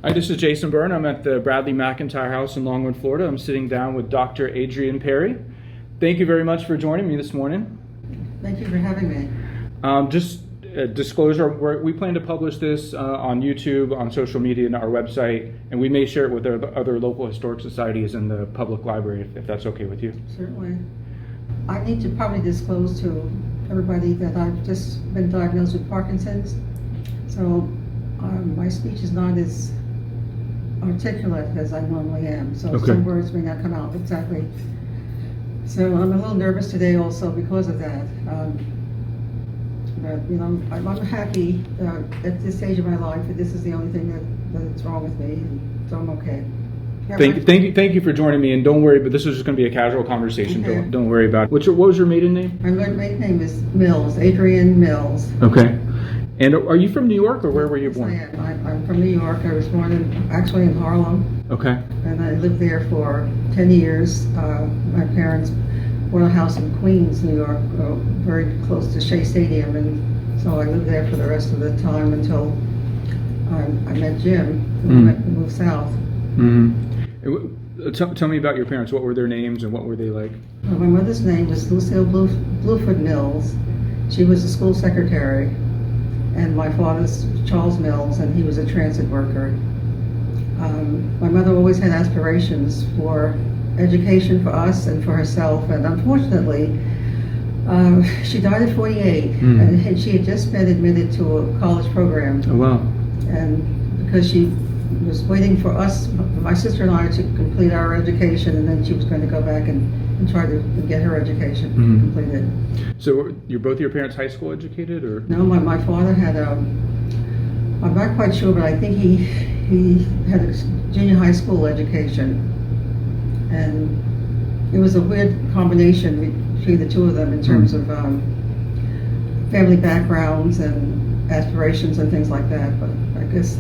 Hi, this is Jason Byrne. I'm at the Bradley McIntyre House in Longwood, Florida. I'm sitting down with Dr. Adrienne Perry. Thank you very much for joining me this morning. Thank you for having me. Just disclosure, we plan to publish this on YouTube, on social media, and our website, and we may share it with other local historic societies and the public library, if that's okay with you. Certainly. I need to probably disclose to everybody that I've just been diagnosed with Parkinson's, so my speech is not as articulate as I normally am, so Okay. some words may not come out exactly. So I'm a little nervous today also because of that. But I'm happy at this stage of my life that this is the only thing that's wrong with me, and so I'm okay. Thank you for joining me, and don't worry, but this is just going to be a casual conversation. Okay. Don't worry about it. What was your maiden name? My maiden name is Mills, Adrienne Mills. Okay. And are you from New York, or where were you born? Yes, I am. I'm from New York. I was born actually in Harlem. Okay. And I lived there for 10 years. My parents bought a house in Queens, New York, very close to Shea Stadium, and so I lived there for the rest of the time until I met Jim, who moved south. Mm-hmm. Tell me about your parents. What were their names and what were they like? My mother's name was Lucille Bluefoot Mills. She was a school secretary. And my father's Charles Mills, and he was a transit worker. My mother always had aspirations for education for us and for herself, and unfortunately, she died at 48, and she had just been admitted to a college program. Oh, wow. And because she was waiting for us, my sister and I, to complete our education, and then she was going to go back and try to get her education completed. So both your parents high school educated, or? No, my father had I'm not quite sure, but I think he had a junior high school education. And it was a weird combination between the two of them in terms of family backgrounds and aspirations and things like that. But I guess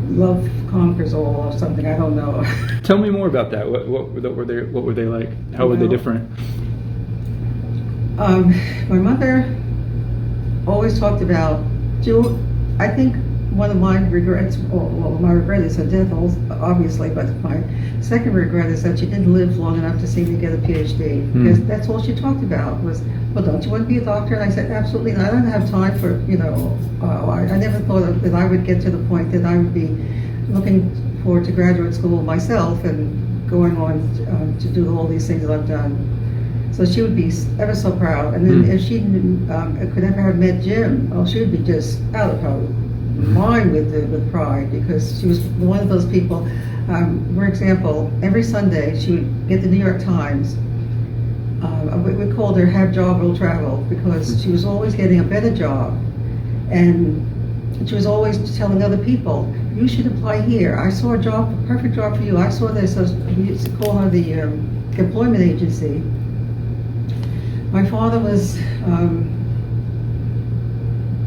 love conquers all or something, I don't know. Tell me more about that. What were they like? How were they different? My mother always talked about, I think one of my regrets, well, my regret is her death, obviously, but my second regret is that she didn't live long enough to see me get a PhD. Because that's all she talked about was, well, don't you want to be a doctor? And I said, absolutely not. I don't have time for, I never thought that I would get to the point that I would be looking forward to graduate school myself and going on to do all these things that I've done. So she would be ever so proud. And then if she could ever have met Jim, well, she would be just out of her mind with pride, because she was one of those people. For example, every Sunday she would get the New York Times. We called her Have Job Will Travel, because she was always getting a better job, and she was always telling other people, you should apply here. I saw a job, a perfect job for you. I saw this. So we used to call her the employment agency. My father was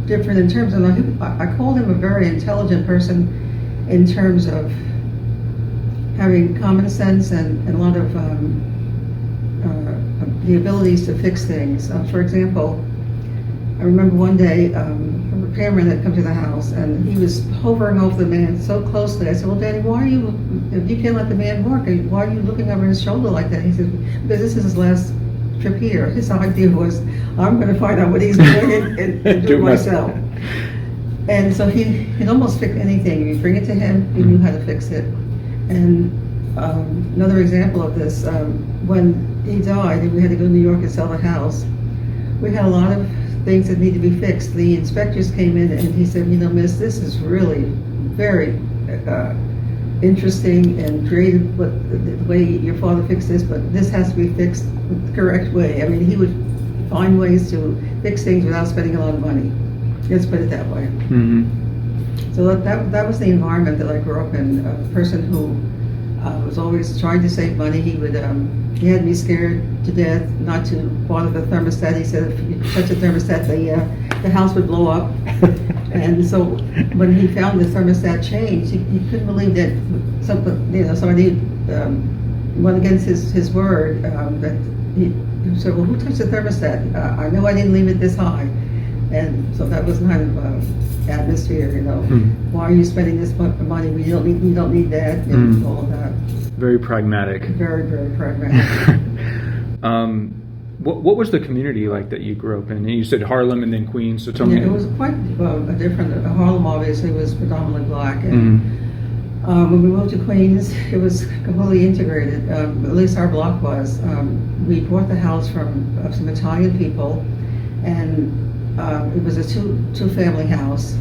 different in terms of, I called him a very intelligent person in terms of having common sense and a lot of the abilities to fix things. For example, I remember one day a repairman had come to the house, and he was hovering over the man so closely. I said, well, Daddy, why are you, if you can't let the man work, why are you looking over his shoulder like that? He said, because this is his last trip here. His idea was, I'm going to find out what he's doing and do it myself. And so he'd almost fix anything. You bring it to him, he knew how to fix it. And another example of this, when he died and we had to go to New York and sell the house, we had a lot of things that need to be fixed. The inspectors came in and he said, miss, this is really very interesting and creative, but the way your father fixed this, but this has to be fixed the correct way. I mean, he would find ways to fix things without spending a lot of money. Let's put it that way. So that was the environment that I grew up in. A person who was always trying to save money. He had me scared to death not to bother the thermostat. He said if you touch the thermostat, the house would blow up. And so when he found the thermostat changed, he couldn't believe that somebody went against his word. That he said, well, who touched the thermostat? I know I didn't leave it this high. And so that was kind of atmosphere. Why are you spending this money? We don't need that, and all of that. Very pragmatic. Very, very pragmatic. What was the community like that you grew up in? And you said Harlem and then Queens, so tell me. It was quite a different. Harlem obviously was predominantly black, and when we moved to Queens, it was completely integrated. At least our block was. We bought the house from some Italian people, and it was a two-family house.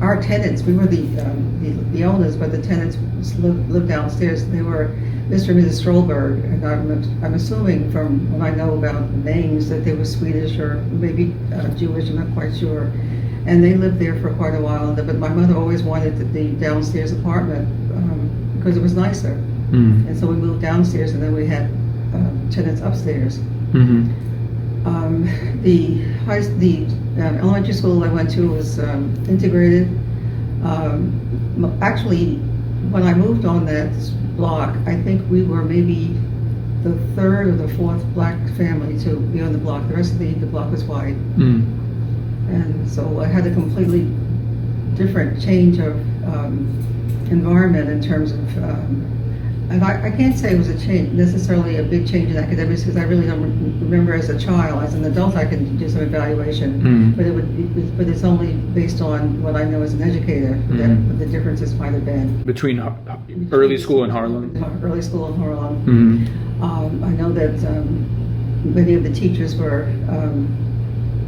Our tenants, we were the owners, but the tenants lived downstairs. They were Mr. and Mrs. Stolberg, and I'm assuming from what I know about names that they were Swedish or maybe Jewish. I'm not quite sure. And they lived there for quite a while. But my mother always wanted the downstairs apartment because it was nicer. And so we moved downstairs, and then we had tenants upstairs. The elementary school I went to was integrated. Actually, when I moved on that block, I think we were maybe the third or the fourth black family to be on the block. The rest of the block was white. And so I had a completely different change of environment in terms of, and I can't say it was necessarily a big change in academics, because I really don't remember as a child. As an adult, I can do some evaluation, but it's only based on what I know as an educator that the differences might have been. Between early school in Harlem? Early school in Harlem. I know that many of the teachers were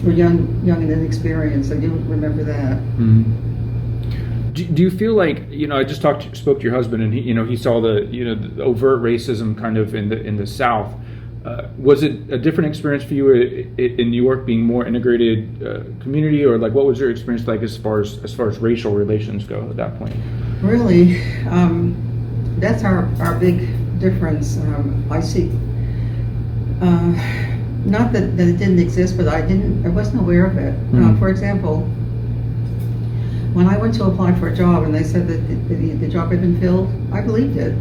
young and inexperienced. I do remember that. Do you feel like, I just spoke to your husband, and he saw the overt racism kind of in the South. Was it a different experience for you in New York, being more integrated community, or like what was your experience like as far as racial relations go at that point? Really, that's our big difference. I see. Not that it didn't exist, but I wasn't aware of it. For example, when I went to apply for a job and they said that the job had been filled, I believed it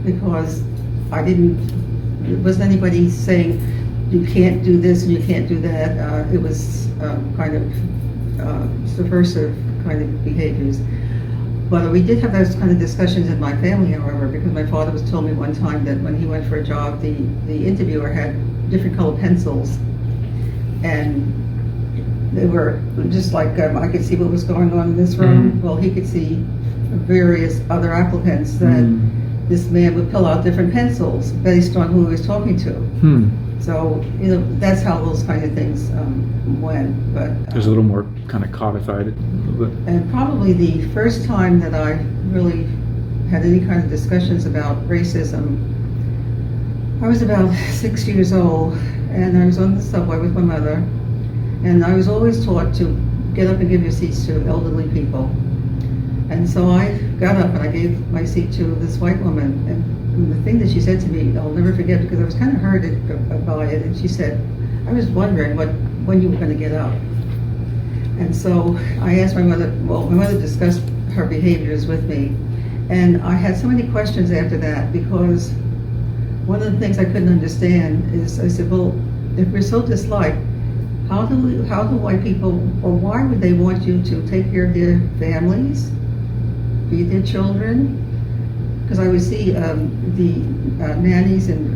because it wasn't anybody saying you can't do this and you can't do that. It was kind of subversive kind of behaviors. But we did have those kind of discussions in my family, however, because my father told me one time that when he went for a job, the interviewer had different colored pencils, and they were just like I could see what was going on in this room. Well, he could see various other applicants that this man would pull out different pencils based on who he was talking to. So that's how those kind of things went. But it was a little more kind of codified. And probably the first time that I really had any kind of discussions about racism, I was about 6 years old, and I was on the subway with my mother, and I was always taught to get up and give your seats to elderly people. And so I got up and I gave my seat to this white woman, and the thing that she said to me, I'll never forget, because I was kind of hurt by it, and she said, I was wondering when you were going to get up. And so I asked my mother, my mother discussed her behaviors with me, and I had so many questions after that, because one of the things I couldn't understand is, I said, well, if we're so disliked, how do white people, or why would they want you to take care of their families, feed their children? Because I would see the nannies and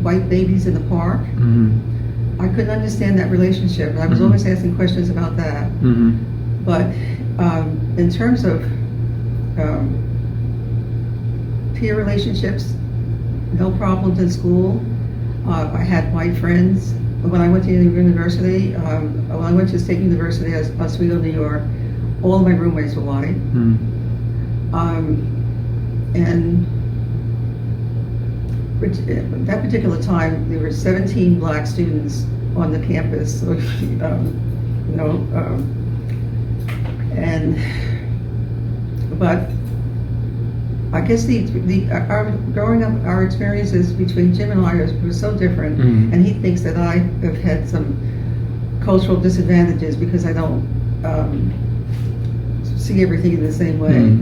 white babies in the park. I couldn't understand that relationship. I was always asking questions about that. But in terms of peer relationships, no problems in school. I had white friends. When I went to university, when I went to State University, Oswego, New York, all of my roommates were white. And that particular time, there were 17 black students on the campus. So, but I guess growing up, our experiences between Jim and I were so different, and he thinks that I have had some cultural disadvantages because I don't see everything in the same way.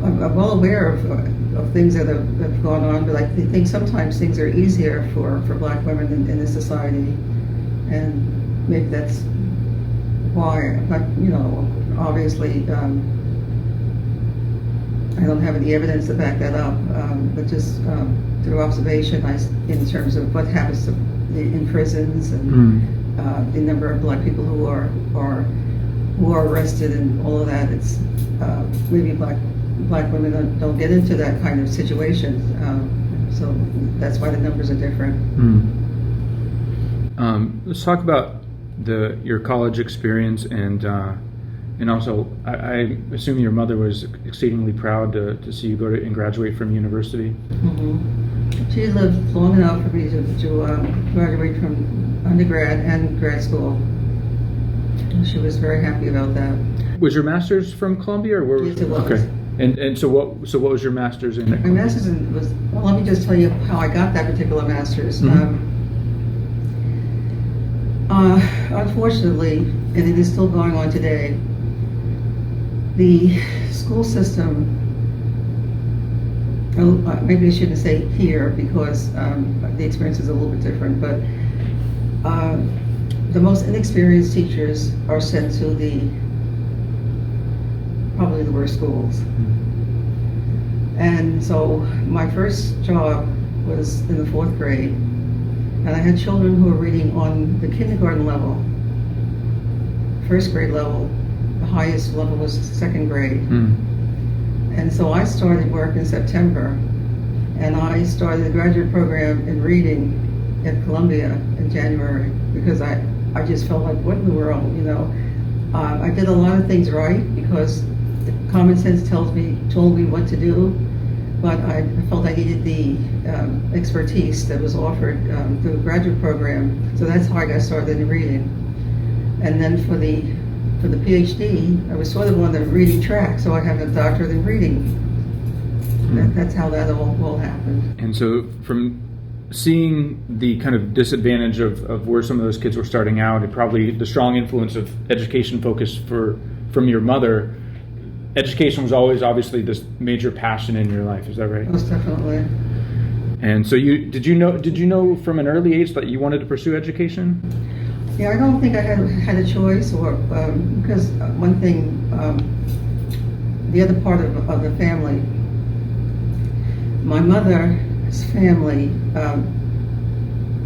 I'm well aware of things that have gone on, but I think sometimes things are easier for black women in this society, and maybe that's why, but, obviously, I don't have any evidence to back that up, but just through observation, in terms of what happens in prisons and the number of Black people who are arrested and all of that, it's maybe Black women don't get into that kind of situation, so that's why the numbers are different. Let's talk about your college experience, and also I assume your mother was exceedingly proud to see you go and graduate from university. Mm-hmm. She lived long enough for me to graduate from undergrad and grad school. And she was very happy about that. Was your master's from Columbia, or where was Yes, it was. Okay. And so what was your master's in? My master's was, well, let me just tell you how I got that particular master's. Mm-hmm. Unfortunately, and it is still going on today, the school system, maybe I shouldn't say here because the experience is a little bit different, but the most inexperienced teachers are sent to probably the worst schools. And so my first job was in the 4th grade, and I had children who were reading on the kindergarten level, 1st grade level. The highest level was 2nd grade. And so I started work in September, and I started the graduate program in reading at Columbia in January, because I just felt like, what in the world, I did a lot of things right because common sense told me what to do, but I felt I needed the expertise that was offered through the graduate program. So that's how I got started in reading. And then for the PhD, I was sort of on the reading track, so I have a doctorate in reading. That's how that all happened. And so from seeing the kind of disadvantage of where some of those kids were starting out, and probably the strong influence of education focus from your mother, education was always obviously this major passion in your life. Is that right? Most definitely. And so did you know from an early age that you wanted to pursue education? Yeah, I don't think I had a choice, or because one thing, the other part of the family, my mother's family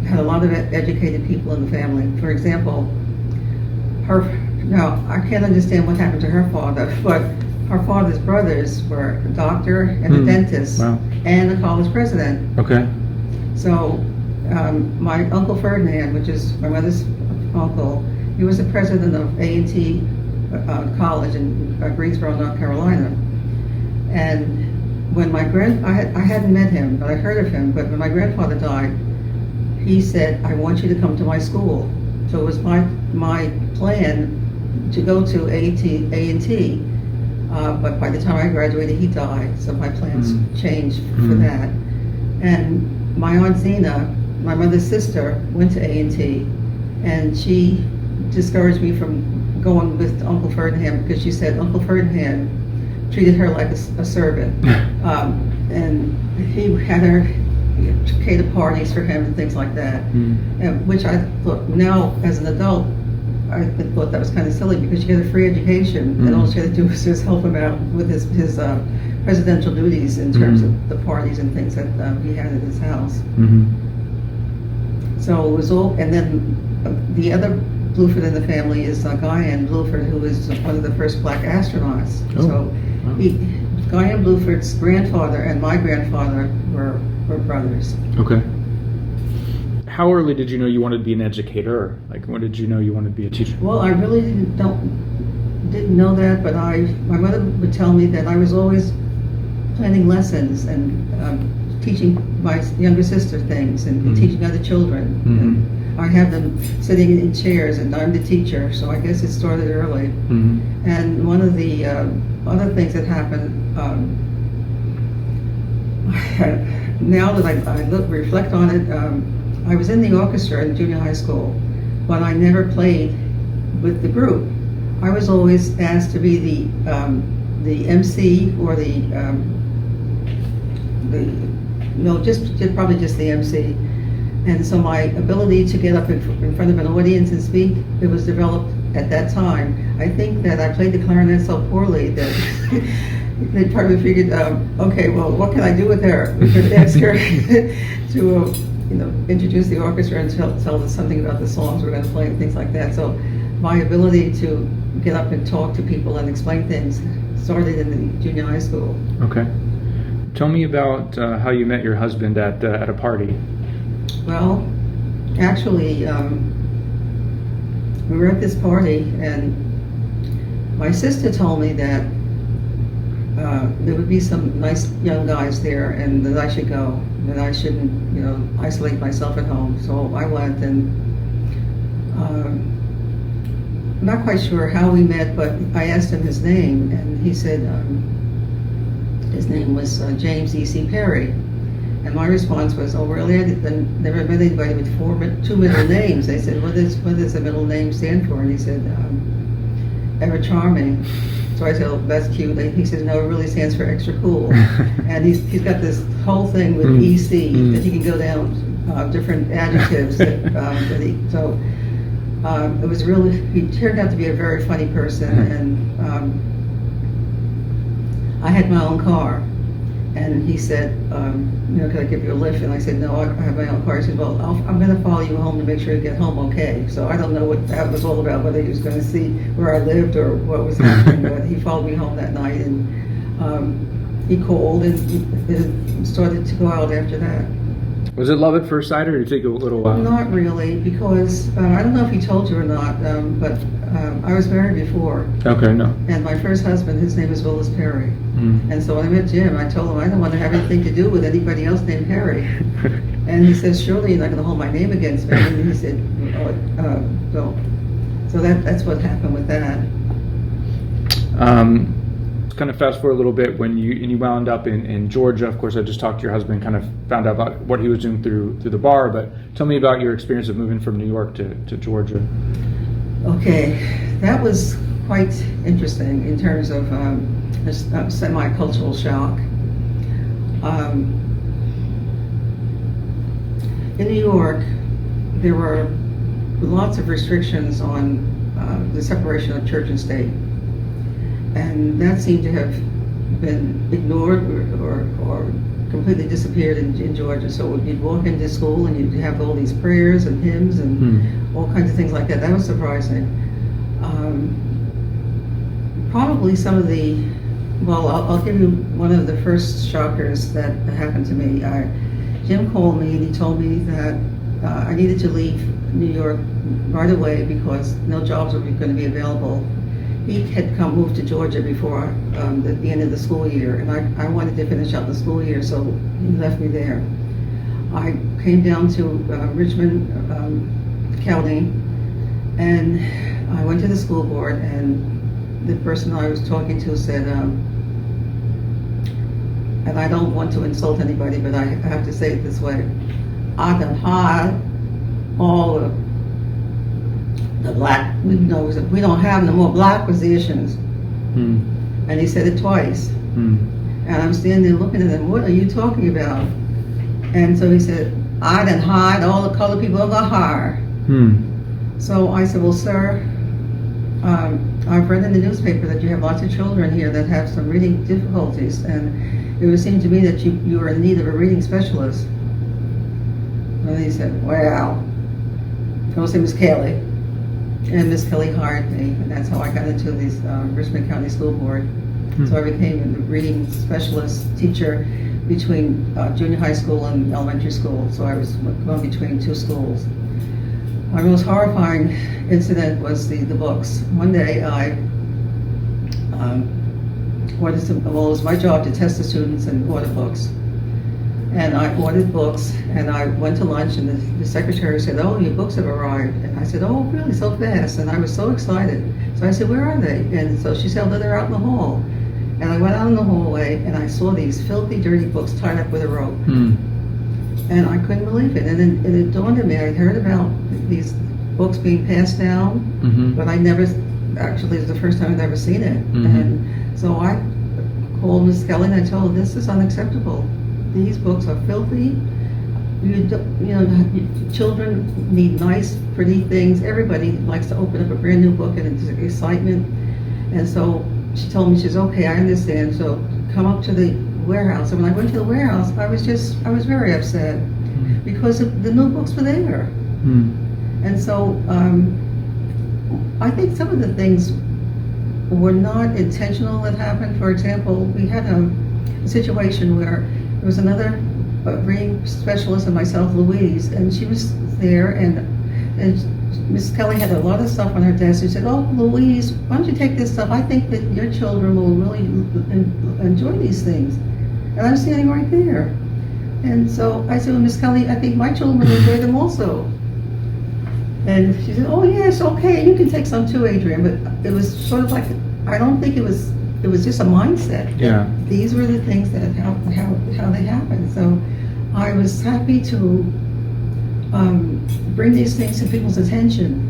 had a lot of educated people in the family. For example, now I can't understand what happened to her father, but her father's brothers were a doctor and a dentist. Wow. And a college president. Okay. So my Uncle Ferdinand, which is my mother's uncle, he was the president of A&T College in Greensboro, North Carolina. And when I hadn't met him, but I heard of him, but when my grandfather died, he said, I want you to come to my school. So it was my plan to go to A&T, but by the time I graduated, he died, so my plans changed for that. And my Aunt Zena, my mother's sister, went to A&T, and she discouraged me from going with Uncle Ferdinand because she said Uncle Ferdinand treated her like a servant. And he had her cater parties for him and things like that, which I thought, now as an adult, I thought that was kind of silly because you get a free education and all she had to do was just help him out with his presidential duties in terms of the parties and things that he had at his house. So it was all, and then the other Bluford in the family is Guyan Bluford, who was one of the first Black astronauts. Oh, so wow. Guyan Bluford's grandfather and my grandfather were brothers. Okay. How early did you know you wanted to be an educator? Or, like, when did you know you wanted to be a teacher? Well, I really didn't know that, but my mother would tell me that I was always planning lessons and teaching my younger sister things and teaching other children. And I have them sitting in chairs, and I'm the teacher, so I guess it started early. And one of the other things that happened, now that I reflect on it, I was in the orchestra in junior high school, but I never played with the group. I was always asked to be the MC or probably just the MC. And so my ability to get up in front of an audience and speak, it was developed at that time. I think that I played the clarinet so poorly that they probably figured, okay, well, what can I do with her? We could ask her to, introduce the orchestra and tell us something about the songs we're going to play and things like that. So my ability to get up and talk to people and explain things started in the junior high school. Okay. Tell me about how you met your husband at a party. Well, actually, we were at this party, and my sister told me that there would be some nice young guys there, and that I should go, that I shouldn't, isolate myself at home. So I went, and I'm not quite sure how we met, but I asked him his name, and he said his name was James E.C. Perry. And my response was, oh, really? I never met anybody with two middle names. I said, what does the middle name stand for? And he said, ever charming. So I said, oh, that's cute. And he said, no, it really stands for extra cool. And he's got this whole thing with EC that he can go down different adjectives. It was really, he turned out to be a very funny person. And I had my own car. And he said, could I give you a lift? And I said, no, I have my own car. He said, well, I'm going to follow you home to make sure you get home okay. So I don't know what that was all about, whether he was going to see where I lived or what was happening. But he followed me home that night, and he called, and it started to go out after that. Was it love at first sight, or did it take a little while? Not really, because I don't know if he told you or not, but I was married before. Okay, no. And my first husband, his name is Willis Perry. And so when I met Jim, I told him I don't want to have anything to do with anybody else named Perry. And he says, surely you're not going to hold my name against me. And he said, so that's what happened with that. Let's kind of fast forward a little bit when you wound up in Georgia. Of course, I just talked to your husband, kind of found out about what he was doing through the bar, but tell me about your experience of moving from New York to Georgia. Okay, that was quite interesting in terms of a semi-cultural shock. In New York, there were lots of restrictions on the separation of church and state. And that seemed to have been ignored or completely disappeared in Georgia. So you'd walk into school and you'd have all these prayers and hymns and all kinds of things like that. That was surprising. Probably some of I'll give you one of the first shockers that happened to me. Jim called me and he told me that I needed to leave New York right away because no jobs were going to be available. He had moved to Georgia before the end of the school year, and I wanted to finish out the school year, so he left me there. I came down to Richmond County, and I went to the school board, and the person I was talking to said, and I don't want to insult anybody, but I have to say it this way, I can hide all the black, we don't have no more black positions. And he said it twice. And I'm standing there looking at him, what are you talking about? And so he said, I done hide all the colored people of hire. So I said, well, sir, I've read in the newspaper that you have lots of children here that have some reading difficulties, and it would seem to me that you are in need of a reading specialist. And he said, well, her name was Kelly. And Miss Kelly hired me, and that's how I got into this Richmond County School Board. So I became a reading specialist teacher between junior high school and elementary school. So I was going between two schools. My most horrifying incident was the books. One day I ordered it was my job to test the students and order books. And I ordered books, and I went to lunch, and the secretary said, oh, your books have arrived. And I said, oh, really, so fast? And I was so excited. So I said, where are they? And so she said, oh, they're out in the hall. And I went out in the hallway, and I saw these filthy, dirty books tied up with a rope. And I couldn't believe it. And then it dawned on me, I heard about these books being passed down, but I never, actually, it was the first time I'd ever seen it. And so I called Miss Kelly, and I told her, this is unacceptable. These books are filthy. children need nice, pretty things. Everybody likes to open up a brand new book and it's excitement. And so she told me, she's okay, I understand. So come up to the warehouse. And when I went to the warehouse, I was very upset because the new books were there. And so I think some of the things were not intentional that happened. For example, we had a situation where there was another reading specialist and myself, Louise, and she was there, and Miss Kelly had a lot of stuff on her desk. She said, "Oh, Louise, why don't you take this stuff? I think that your children will really enjoy these things." And I'm standing right there. And so I said, well, Miss Kelly, I think my children will enjoy them also. And she said, "Oh yes, okay, you can take some too, Adrienne." But it was sort of like, I don't think it was just a mindset. Yeah. These were the things that how they happened. So I was happy to bring these things to people's attention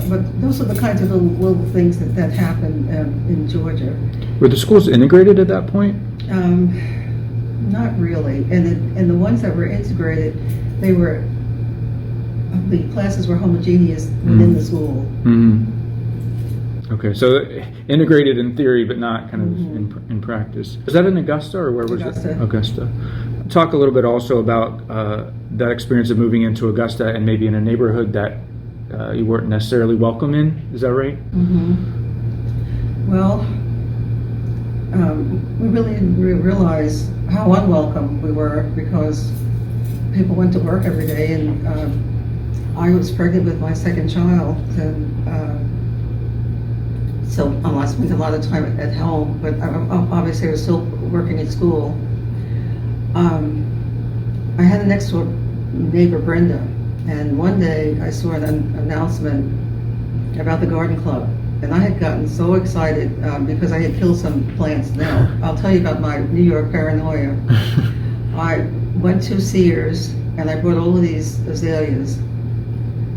but those are the kinds of little things that happened in Georgia. Were the schools integrated at that point? Not really. And the ones that were integrated, the classes were homogeneous within the school. Okay, so integrated in theory, but not kind of in practice. Was that in Augusta, or where was Augusta. it? Augusta. Talk a little bit also about that experience of moving into Augusta and maybe in a neighborhood that you weren't necessarily welcome in. Is that right? Well, we really didn't realize how unwelcome we were because people went to work every day, and I was pregnant with my second child, and so I spent a lot of time at home, but obviously I was still working at school. I had a next door neighbor, Brenda, and one day I saw an announcement about the garden club, and I had gotten so excited because I had killed some plants. Now, I'll tell you about my New York paranoia. I went to Sears and I bought all of these azaleas.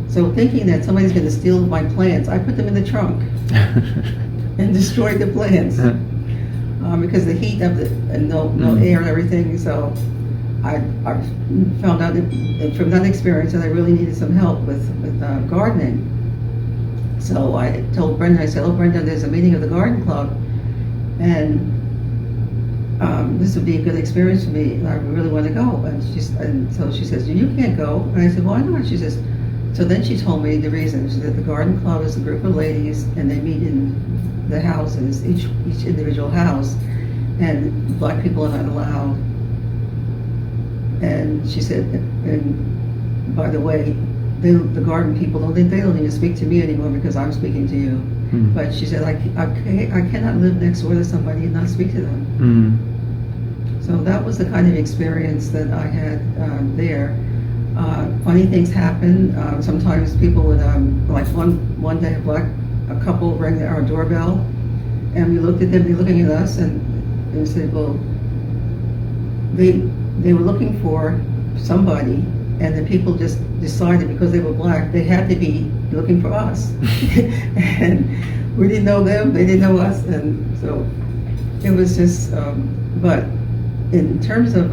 So thinking that somebody's going to steal my plants, I put them in the trunk and destroyed the plants because the heat of and no air and everything. So I found out from that experience that I really needed some help with gardening. So I told Brenda, I said, "Oh, Brenda, there's a meeting of the garden club, and this would be a good experience for me, and I really want to go." And so she says, "You can't go." And I said, "Why not?" She says, so then she told me the reason. She said that the garden club is a group of ladies, and they meet in the houses, each individual house, and black people are not allowed. And she said, and by the way, the garden people, they don't even speak to me anymore because I'm speaking to you. But she said, I cannot live next door to somebody and not speak to them. So that was the kind of experience that I had there. Funny things happen. Sometimes people would, like one day a couple rang our doorbell, and we looked at them, they were looking at us, and they said, well, they were looking for somebody, and the people just decided because they were black, they had to be looking for us. And we didn't know them, they didn't know us, and so it was just, but in terms of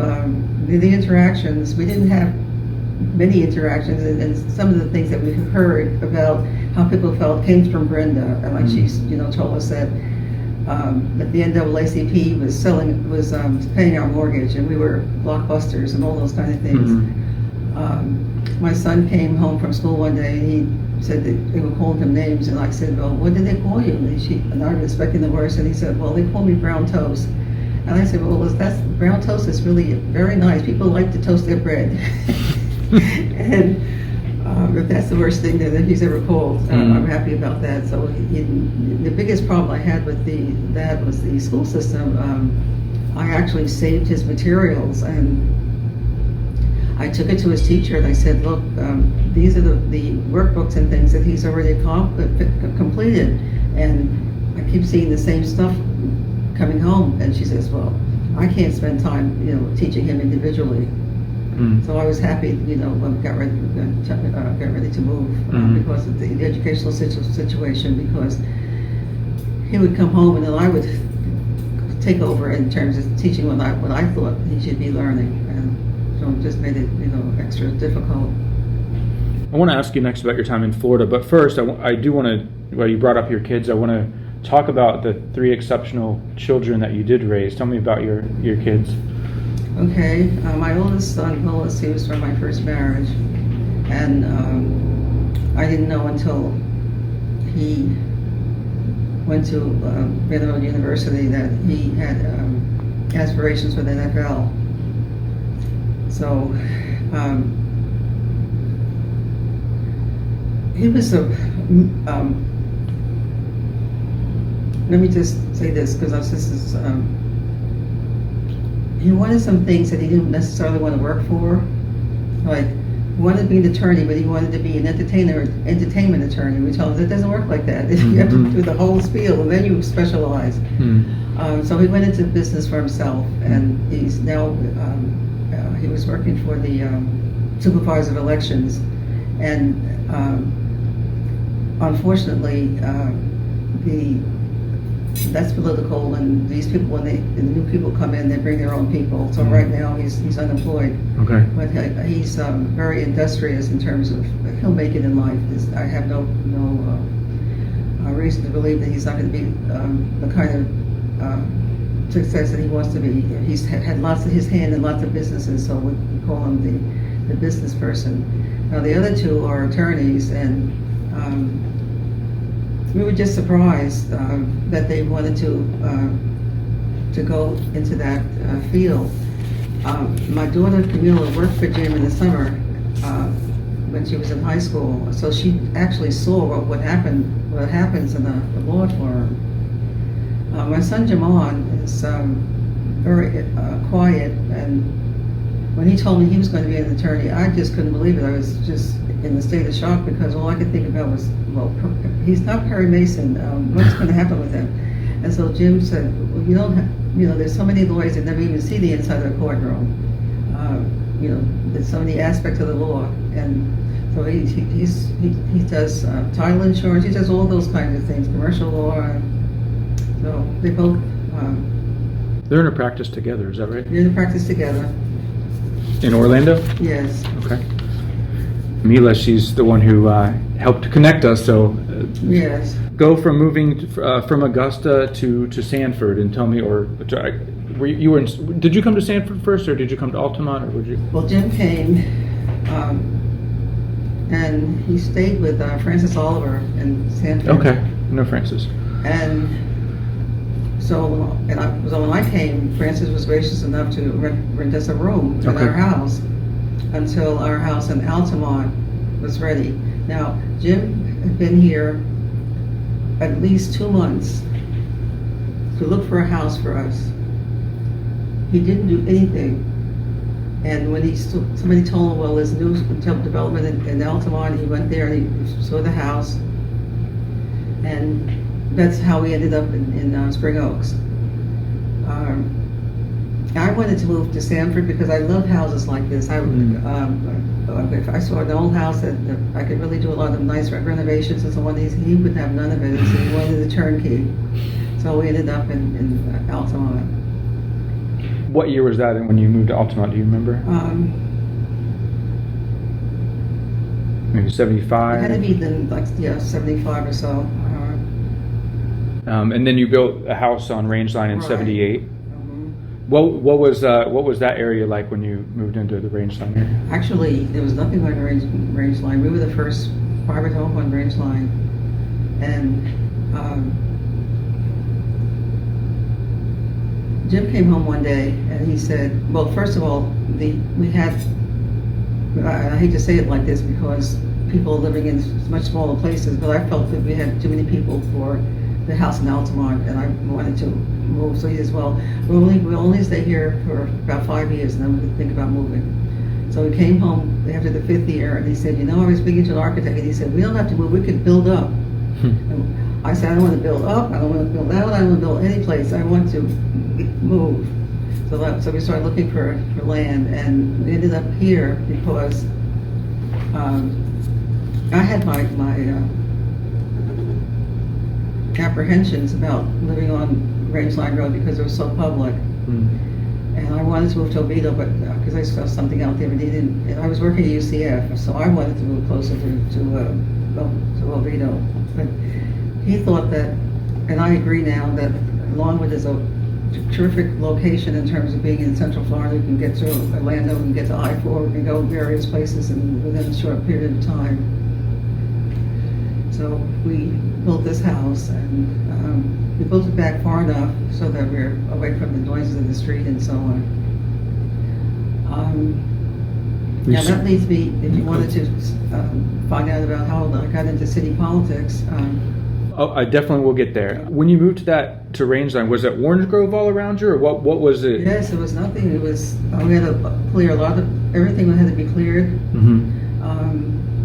the interactions, we didn't have many interactions, and some of the things that we heard about how people felt came from Brenda, and like she told us that the NAACP was paying our mortgage, and we were blockbusters and all those kind of things. My son came home from school one day, and he said that they were calling him names, and I said, "Well, what did they call you?" And I was expecting the worst, and he said, "Well, they called me brown toast." And I said, "Well, that's brown toast is really very nice. People like to toast their bread." And if that's the worst thing that he's ever called, I'm happy about that. So the biggest problem I had with that was the school system. I actually saved his materials, and I took it to his teacher, and I said, "Look, these are the workbooks and things that he's already completed, and I keep seeing the same stuff coming home." And she says, "Well, I can't spend time, teaching him individually." So I was happy, when we got ready to move because of the educational situation, because he would come home and then I would take over in terms of teaching what I thought he should be learning, and so it just made it extra difficult. I want to ask you next about your time in Florida, but first I do want to, well, you brought up your kids. I want to talk about the 3 exceptional children that you did raise. Tell me about your kids. Okay, my oldest son, Willis, he was from my first marriage, and I didn't know until he went to Vanderbilt University that he had aspirations for the NFL. So he was let me just say this, because this is, he wanted some things that he didn't necessarily want to work for. Like, he wanted to be an attorney, but he wanted to be an entertainment attorney. We told him it doesn't work like that. You have to do the whole spiel, and then you specialize. So he went into business for himself, and he's now, he was working for the supervisor of elections, and unfortunately, that's political, and these people, when the new people come in, they bring their own people. So right now he's unemployed. Okay. But he's very industrious in terms of he'll make it in life. I have no reason to believe that he's not going to be the kind of success that he wants to be. He's had lots of his hand in lots of businesses, so we call him the business person. Now the other 2 are attorneys, and we were just surprised that they wanted to go into that field. My daughter Camila worked for Jim in the summer when she was in high school, so she actually saw what happens in the law firm. My son Jamon is very quiet, and when he told me he was going to be an attorney, I just couldn't believe it. I was just in a state of shock, because all I could think about was, well, he's not Perry Mason. What's going to happen with him? And so Jim said, well, there's so many lawyers that never even see the inside of the courtroom. There's so many aspects of the law, and so he does title insurance. He does all those kinds of things, commercial law. So they both. They're in a practice together. Is that right? They're in a practice together. In Orlando? Yes. Okay. Mila, she's the one who helped connect us. So yes. Go from moving from Augusta to Sanford, and tell me, did you come to Sanford first, or did you come to Altamont, or would you? Well, Jim came, and he stayed with Francis Oliver in Sanford. Okay, no Francis. And so when I came, Francis was gracious enough to rent us a room in our house until our house in Altamont was ready. Now, Jim had been here at least 2 months to look for a house for us. He didn't do anything. And when somebody told him, well, there's new development in Altamont, he went there and he saw the house. And that's how we ended up in Spring Oaks. I wanted to move to Sanford because I love houses like this. If I saw an old house that I could really do a lot of nice renovations and so on, he would have none of it, so he wanted a turnkey. So we ended up in Altamont. What year was that when you moved to Altamont, do you remember? Maybe 75? It had to be then, 75 or so. And then you built a house on Rangeline in Right. 78. What was that area like when you moved into the Rangeline area? Actually, there was nothing like a Rangeline. We were the first private home on Rangeline, and Jim came home one day and he said, well, first of all, we had, I hate to say it like this because people are living in much smaller places, but I felt that we had too many people for the house in Altamont, and I wanted to move. So he says, well, we'll only stay here for about 5 years, and then we'll think about moving. So we came home after the 5th year, and he said, I was speaking to an architect, and he said, we don't have to move, we could build up. And I said, I don't want to build up, I don't want to build out, I don't want to build any place, I want to move. So we started looking for land, and we ended up here because I had my apprehensions about living on Rangeline Road because it was so public. And I wanted to move to Oviedo, but because I saw something out there, but he didn't. And I was working at UCF, so I wanted to move closer to Oviedo. But he thought that, and I agree now, that Longwood is a terrific location in terms of being in Central Florida. You can get to Orlando, you can get to I-4, you can go various places within a short period of time. So we built this house, and we built it back far enough so that we're away from the noises of the street and so on. Now that leads me, if you wanted to find out about how I got into city politics. Oh, I definitely will get there. When you moved to Rangeline, was it orange grove all around you, or what was it? Yes, it was nothing. It was, we had to clear a lot of, everything had to be cleared.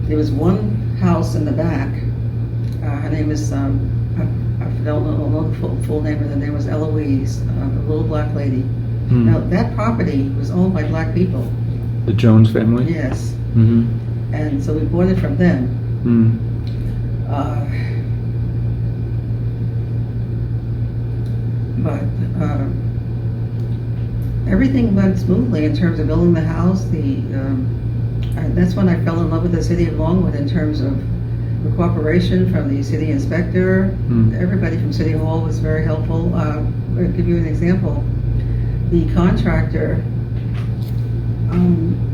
There was one house in the back. Her name is, I don't know the full name, but the name was Eloise, a little black lady. Now, that property was owned by black people. The Jones family? Yes. And so we bought it from them. But everything went smoothly in terms of building the house. That's when I fell in love with the city of Longwood in terms of the cooperation from the city inspector. Everybody from City Hall was very helpful. I'll give you an example. The contractor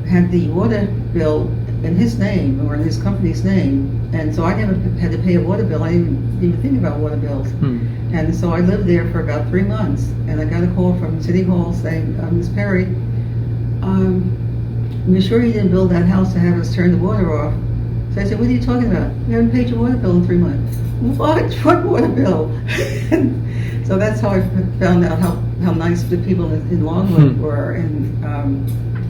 had the water bill in his name or in his company's name, and so I never had to pay a water bill. I didn't even think about water bills. And so I lived there for about 3 months, and I got a call from City Hall saying, Ms. Perry, you're sure you didn't build that house to have us turn the water off? So I said, what are you talking about? You haven't paid your water bill in 3 months. What water bill? So that's how I found out how nice the people in Longwood were, and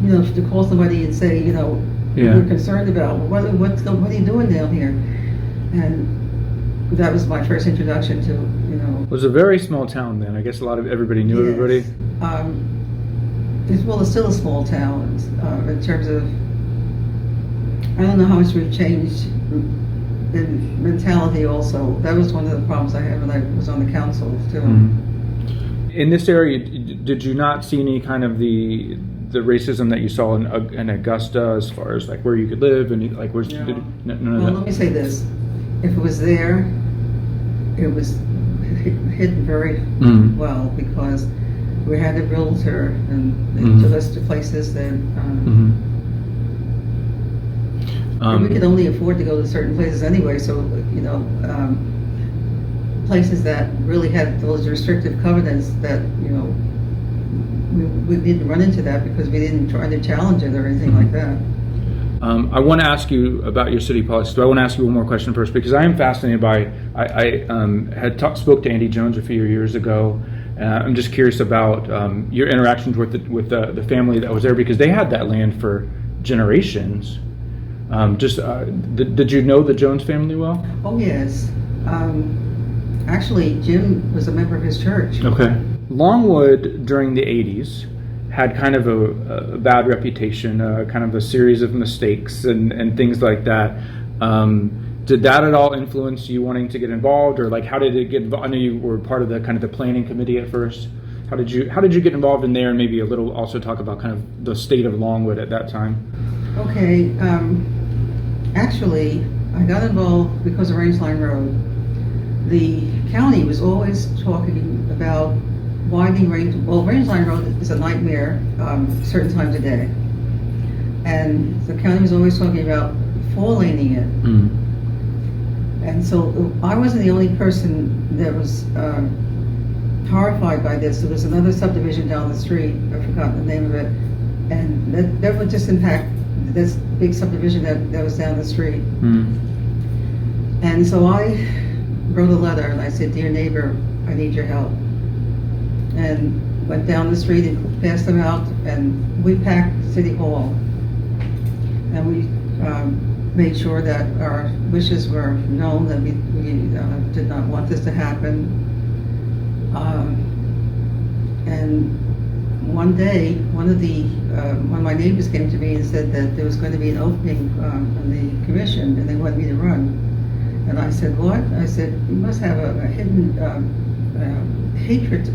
you know, to call somebody and say, you know, we're concerned about what are you doing down here, and that was my first introduction to, you know. It was a very small town then. I guess everybody knew everybody. It's still a small town in terms of, I don't know how much we've changed in mentality also. That was one of the problems I had when I was on the council too. In this area, did you not see any kind of the racism that you saw in Augusta, as far as like where you could live and like where's none of that? Let me say this: if it was there, it was hidden very well, because we had a realtor and they took us to places that we could only afford to go to certain places anyway. So you know, places that really had those restrictive covenants that, you know, we didn't run into that because we didn't try to challenge it or anything like that. I want to ask you about your city politics, but I want to ask you one more question first, because I am fascinated by, I spoke to Andy Jones a few years ago. I'm just curious about your interactions with the family that was there, because they had that land for generations. Did you know the Jones family well? Oh yes. Actually, Jim was a member of his church. Okay. Longwood during the 80s had kind of a bad reputation, kind of a series of mistakes and things like that. Did that at all influence you wanting to get involved, or like how did it get involved? I know you were part of the kind of the planning committee at first. How did you get involved in there, and maybe a little also talk about kind of the state of Longwood at that time? Okay. Actually, I got involved because of Rangeline Road. The county was always talking about widening Rangeline Road is a nightmare certain times of day. And the county was always talking about four-laning it. And so I wasn't the only person that was horrified by this. There was another subdivision down the street, I forgot the name of it, and that would just impact this big subdivision that was down the street. And so I wrote a letter and I said, dear neighbor, I need your help. And went down the street and passed them out, and we packed City Hall. And we made sure that our wishes were known, that we did not want this to happen. And one day, one of my neighbors came to me and said that there was going to be an opening in the commission, and they wanted me to run. And I said, what? I said, you must have a hidden hatred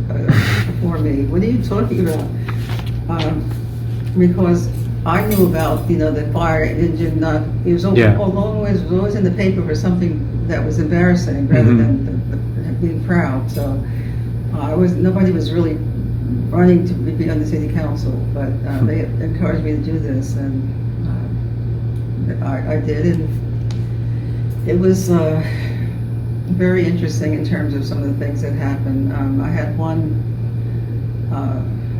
for me. What are you talking about? Because I knew about, the fire engine. It was always in the paper for something that was embarrassing rather than being proud. So nobody was really running to be on the city council, but they encouraged me to do this, and I did, and it was very interesting in terms of some of the things that happened. I had one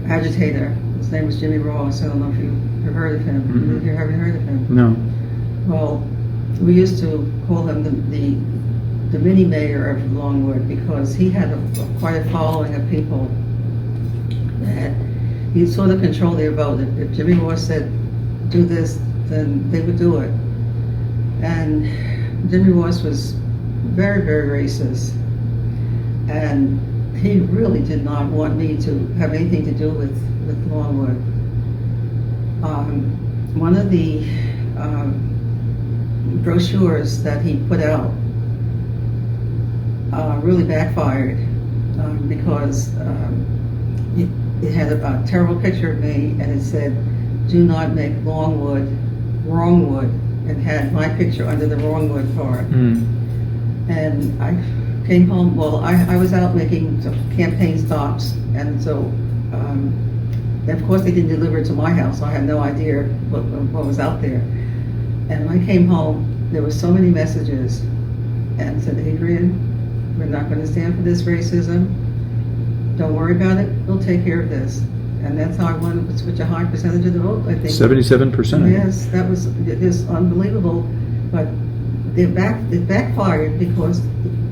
agitator. His name was Jimmy Ross. I don't know if you have heard of him. Mm-hmm. You haven't heard of him? No. Well, we used to call him the mini mayor of Longwood because he had quite a following of people that he sort of controlled their vote. If Jimmy Ross said, do this, then they would do it. And Jimmy Ross was very, very racist. And he really did not want me to have anything to do with Longwood. One of the brochures that he put out really backfired because it had a terrible picture of me, and it said, do not make Longwood Wrongwood, and had my picture under the Wrongwood part. And I came home, I was out making some campaign stops, and so of course they didn't deliver it to my house, so I had no idea what was out there. And when I came home, there were so many messages and said, Adrienne, we're not going to stand for this racism. Don't worry about it. We'll take care of this. And that's how I won with such a high percentage of the vote, I think. 77%. Yes, that was just unbelievable. But it backfired because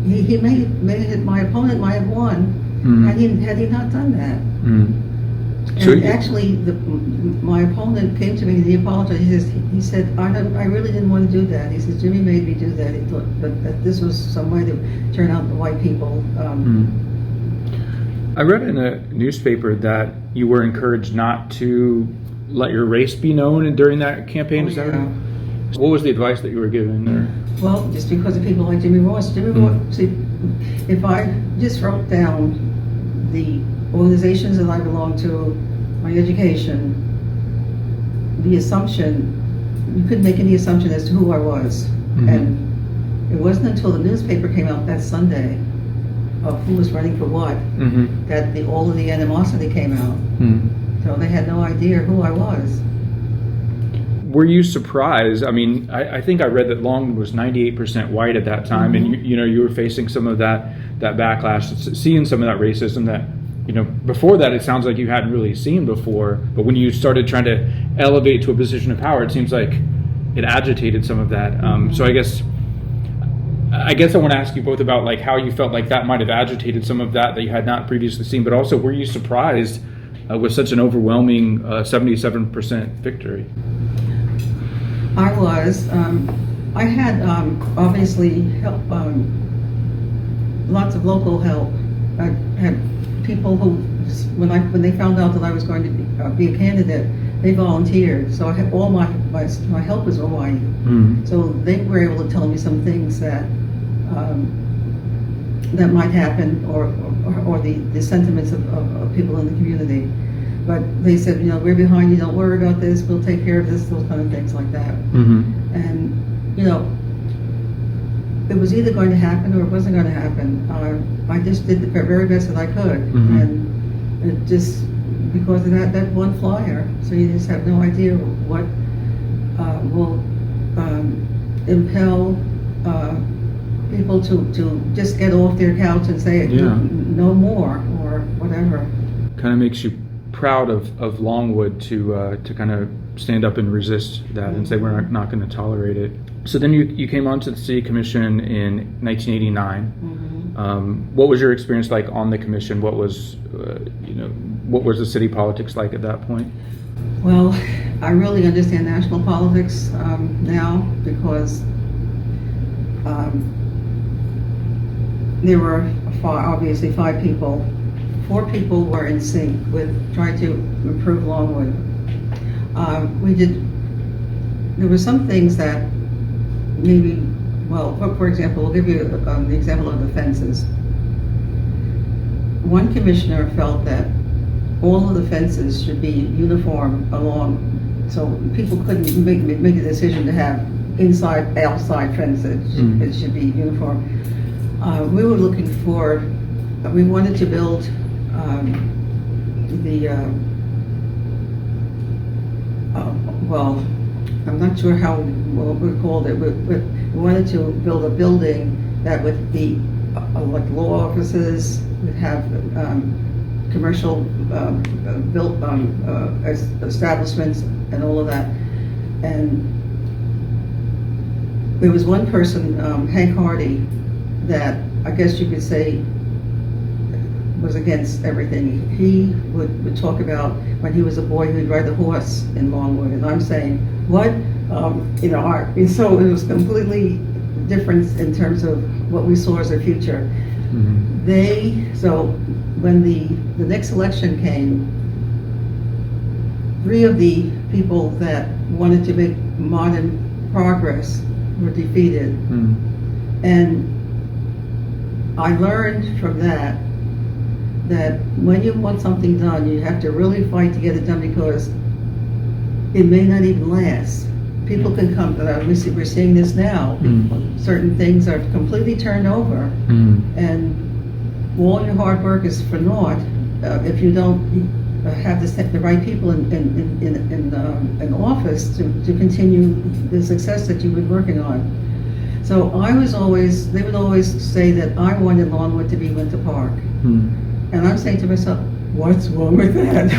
he my opponent might have won had he not done that. So and actually, my opponent came to me and he apologized. He said, I really didn't want to do that. He said, Jimmy made me do that. He thought that this was some way to turn out the white people. I read in a newspaper that you were encouraged not to let your race be known during that campaign. Is that right? What was the advice that you were given there? Well, just because of people like Jimmy Ross. Ross, see, if I just wrote down the organizations that I belong to, my education, the assumption, you couldn't make any assumption as to who I was. And it wasn't until the newspaper came out that Sunday of who was running for what that all of the animosity came out. So they had no idea who I was. Were you surprised? I mean, I think I read that Longwood was 98% white at that time, and you were facing some of that backlash, seeing some of that racism that before that it sounds like you hadn't really seen before. But when you started trying to elevate to a position of power, it seems like it agitated some of that. So I guess I want to ask you both about like how you felt like that might have agitated some of that you had not previously seen, but also were you surprised with such an overwhelming 77% victory? I was. I had obviously help, lots of local help. I had people who, when they found out that I was going to be a candidate, they volunteered. So I had all my helpers were white. So they were able to tell me some things that that might happen, or the sentiments of people in the community. But they said, we're behind you, don't worry about this, we'll take care of this, those kind of things like that. And, it was either going to happen or it wasn't going to happen. I just did the very best that I could. And it just, because of that one flyer, so you just have no idea what will impel people to just get off their couch and say, no more, or whatever. Kind of makes you proud of Longwood to kind of stand up and resist that and say we're not going to tolerate it. So then you came onto the city commission in 1989. What was your experience like on the commission? What was what was the city politics like at that point? Well, I really understand national politics now because there were obviously 5 people. 4 people were in sync with trying to improve Longwood. There were some things that maybe well, for example, we'll give you the example of the fences. One commissioner felt that all of the fences should be uniform along, so people couldn't make a decision to have inside, outside fences. It should be uniform. We were looking for, we wanted to build well, I'm not sure how we called it, but we wanted to build a building that would be like law offices, would have commercial built establishments and all of that. And there was one person, Hank Hardy, that I guess you could say was against everything. He would talk about when he was a boy, he'd ride the horse in Longwood, and I'm saying, what? So it was completely different in terms of what we saw as a future. So when the next election came, 3 of the people that wanted to make modern progress were defeated. And I learned from that when you want something done, you have to really fight to get it done, because it may not even last. People can come, we're seeing this now, certain things are completely turned over, and all your hard work is for naught if you don't have the right people in office to continue the success that you've been working on. So they would always say that I wanted Longwood to be Winter Park. And I'm saying to myself, what's wrong with that?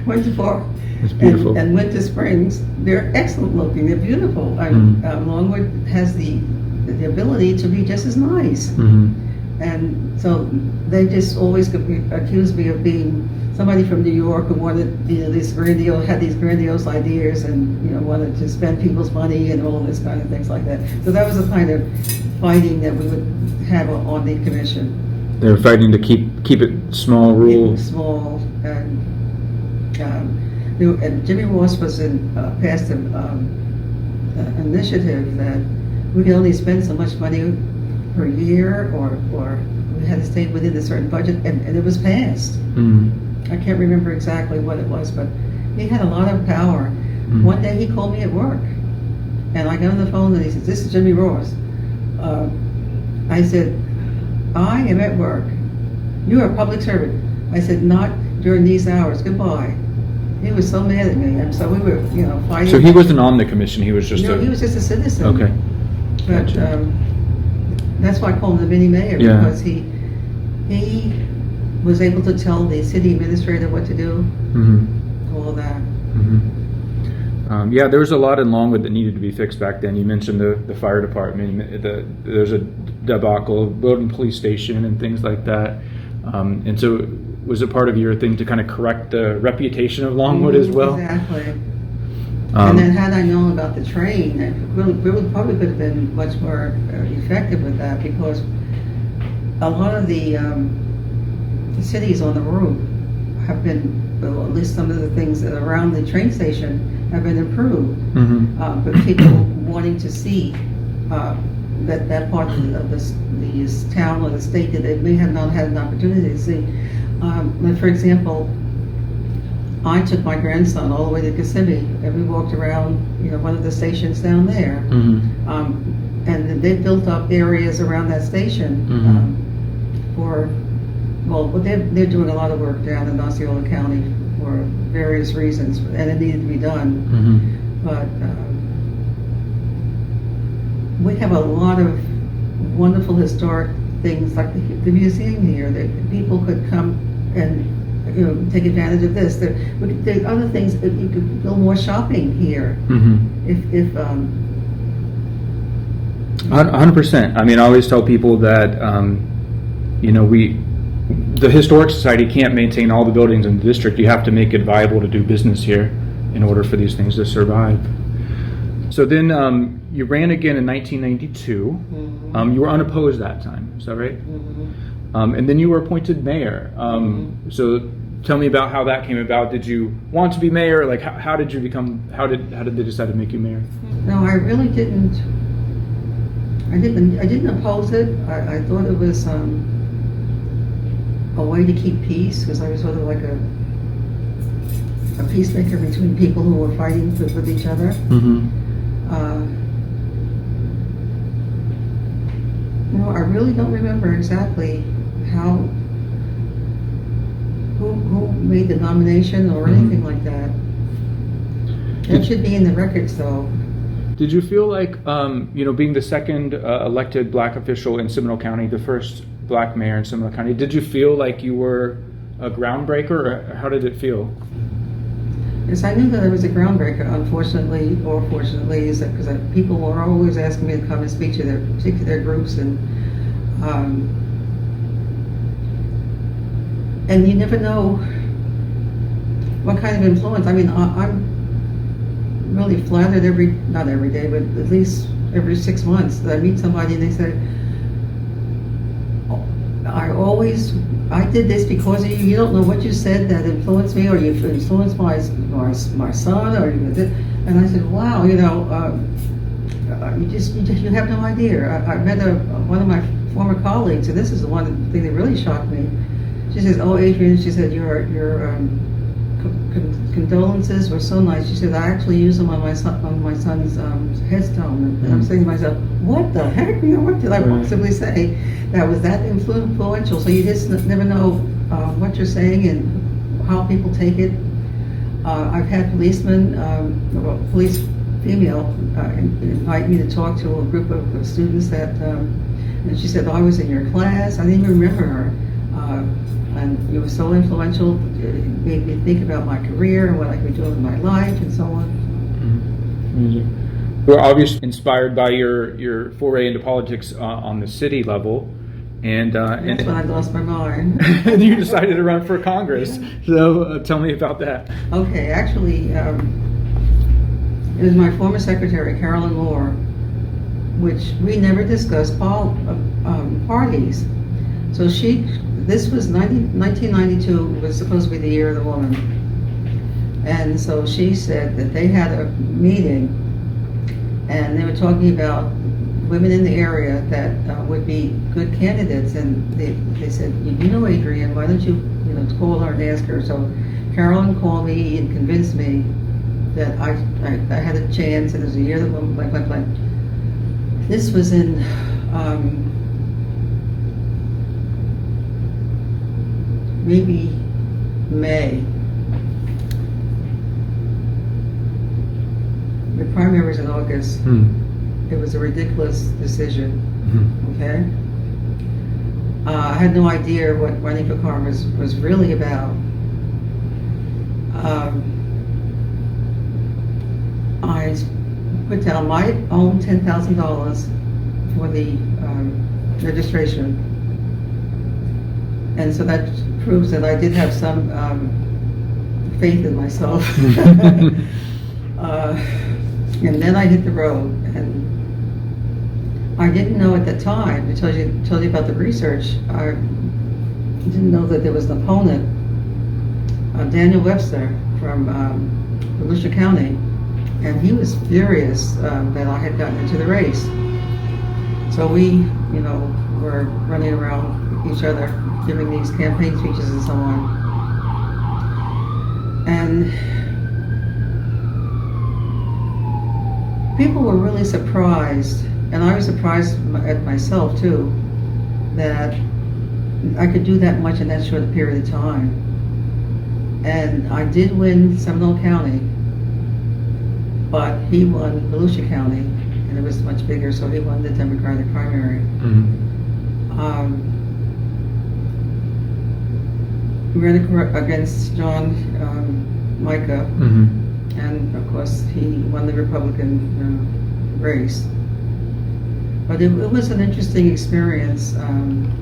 Winter Park It's beautiful. and Winter Springs, they're excellent looking, they're beautiful. Longwood has the ability to be just as nice. And so they just always accused me of being somebody from New York who wanted, had these grandiose ideas and, wanted to spend people's money and all this kind of things like that. So that was the kind of fighting that we would have on the commission. They were fighting to keep it small, rural. Small, and Jimmy Ross passed an initiative that we could only spend so much money per year, or we had to stay within a certain budget, and it was passed. I can't remember exactly what it was, but he had a lot of power. One day he called me at work, and I got on the phone and he said, "This is Jimmy Ross." I said, "I am at work. You are a public servant." I said, "Not during these hours. Goodbye." He was so mad at me, and so we were, fighting. So he wasn't on the commission. He was just he was just a citizen. Okay. But Gotcha. That's why I call him the mini mayor, because he was able to tell the city administrator what to do. All of that. There was a lot in Longwood that needed to be fixed back then. You mentioned the fire department. There's a debacle of building police station and things like that. And so was it part of your thing to kind of correct the reputation of Longwood as well? Exactly. And then had I known about the train, we probably could have been much more effective with that, because a lot of the cities on the route have been, well, at least some of the things that are around the train station have been improved. But people wanting to see that part of this town or the state that they may have not had an opportunity to see. Like for example, I took my grandson all the way to Kissimmee, and we walked around, one of the stations down there. And they built up areas around that station they're doing a lot of work down in Osceola County for various reasons, and it needed to be done. But we have a lot of wonderful historic things, like the museum here, that people could come and take advantage of this. There are other things that you could build more shopping here. If 100%. I mean, I always tell people that the Historic Society can't maintain all the buildings in the district. You have to make it viable to do business here in order for these things to survive. So then you ran again in 1992. You were unopposed that time. Is that right? And then you were appointed mayor. So tell me about how that came about. Did you want to be mayor? Like, how did you become? How did they decide to make you mayor? No, I really didn't I didn't oppose it. I thought it was a way to keep peace, because I was sort of like a peacemaker between people who were fighting with each other. Mm-hmm. I really don't remember exactly who made the nomination or anything like that. That should be in the records, though. Did you feel like, being the second elected black official in Seminole County, the first black mayor in Seminole County, did you feel like you were a groundbreaker, or how did it feel? Yes, I knew that I was a groundbreaker, unfortunately, or fortunately, is that because people were always asking me to come and speak to their groups, and you never know what kind of influence. I mean, I'm really flattered not every day, but at least every 6 months that I meet somebody and they say, I did this because of you. You don't know what you said that influenced me, or you influenced my son, or you did. And I said, wow, you have no idea. I met one of my former colleagues, and this is the one thing that really shocked me. She says, "Oh, Adrienne," she said, your condolences were so nice. She said, "I actually used them on my son's headstone." And I'm saying to myself, "What the heck? What did I possibly say that was that influential?" So you just never know what you're saying and how people take it. I've had police female, invite me to talk to a group of students that, and she said, "Oh, I was in your class." I didn't even remember her. And it was so influential. It made me think about my career and what I could do in my life and so on. Amazing. You were obviously inspired by your foray into politics on the city level, and that's when I lost my mind. And you decided to run for Congress. So tell me about that. Okay, actually, it was my former secretary, Carolyn Moore, which we never discussed parties. So this was 1992, was supposed to be the year of the woman. And so she said that they had a meeting and they were talking about women in the area that would be good candidates. And they said, Adrienne, why don't you call her and ask her? So Carolyn called me and convinced me that I had a chance, and it was a year of the woman, blank, blank, blank. This was in maybe May. The primary was in August. It was a ridiculous decision. Okay. I had no idea what running for Congress was really about. I put down my own $10,000 for the registration, and so that proves that I did have some faith in myself. And then I hit the road, and I didn't know at the time, I told you about the research, I didn't know that there was an opponent, Daniel Webster from Volusia County, and he was furious that I had gotten into the race. So we, were running around each other, giving these campaign speeches and so on. And people were really surprised, and I was surprised at myself too, that I could do that much in that short period of time. And I did win Seminole County, but he won Volusia County, and it was much bigger, so he won the Democratic primary. We ran against John Micah, and of course he won the Republican race. But it was an interesting experience, and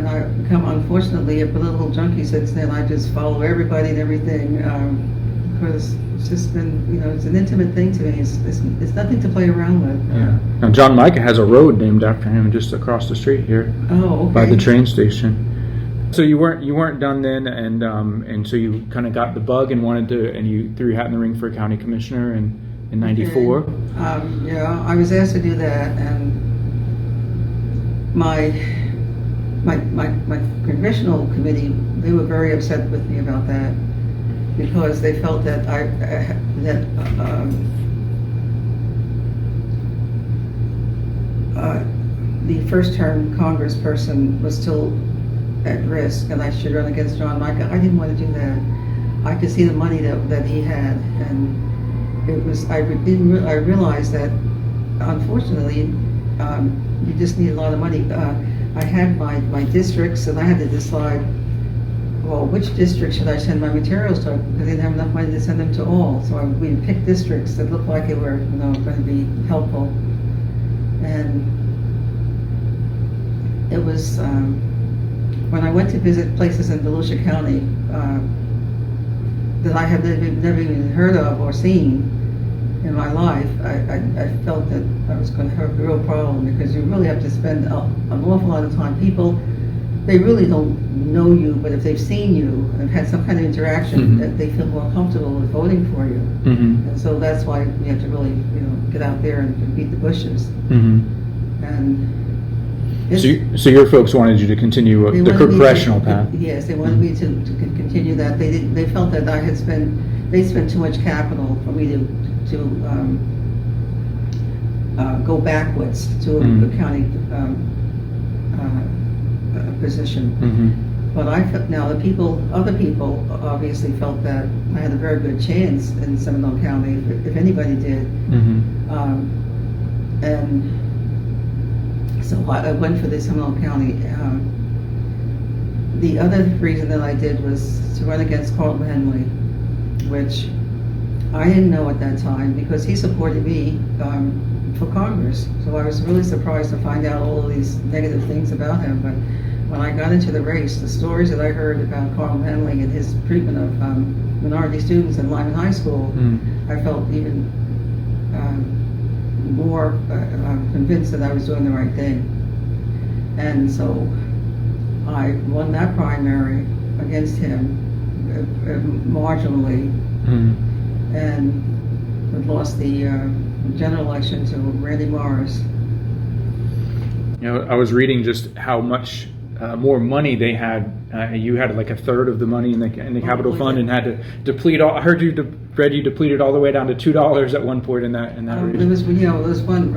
I become, unfortunately, a political junkie since then. I just follow everybody and everything, because it's just been, it's an intimate thing to me. It's nothing to play around with. Yeah. Now John Micah has a road named after him just across the street here. Oh, okay. By the train station. So you weren't done then, and so you kind of got the bug and wanted to, and you threw your hat in the ring for a county commissioner, and in '94. Okay. Yeah, I was asked to do that, and my congressional committee, they were very upset with me about that because they felt that the first term congressperson was still at risk, and I should run against John Micah. I didn't want to do that. I could see the money that he had, and it was. I realized that, unfortunately, you just need a lot of money. I had my districts, and I had to decide, well, which district should I send my materials to? Because I didn't have enough money to send them to all. So we picked districts that looked like they were, going to be helpful. And it was when I went to visit places in Volusia County that I had never even heard of or seen in my life, I felt that I was going to have a real problem, because you really have to spend an awful lot of time. People, they really don't know you, but if they've seen you and had some kind of interaction, that they feel more comfortable with voting for you. And so that's why we have to really, get out there and beat the bushes. And so your folks wanted you to continue the congressional path. Yes, they wanted me to continue that. They felt that they spent too much capital for me to go backwards to a county position. But I felt, now other people obviously felt that I had a very good chance in Seminole County, if anybody did. And so I went for the Seminole County. The other reason that I did was to run against Carlton Henley, which I didn't know at that time, because he supported me for Congress. So I was really surprised to find out all of these negative things about him. But when I got into the race, the stories that I heard about Carlton Henley and his treatment of minority students in Lyman High School, I felt even more convinced that I was doing the right thing. And so I won that primary against him marginally, and lost the general election to Randy Morris. I was reading just how much more money they had. You had like a third of the money in the capital fund, and had to deplete all. I heard you read you depleted all the way down to $2 at one point in that region. There was one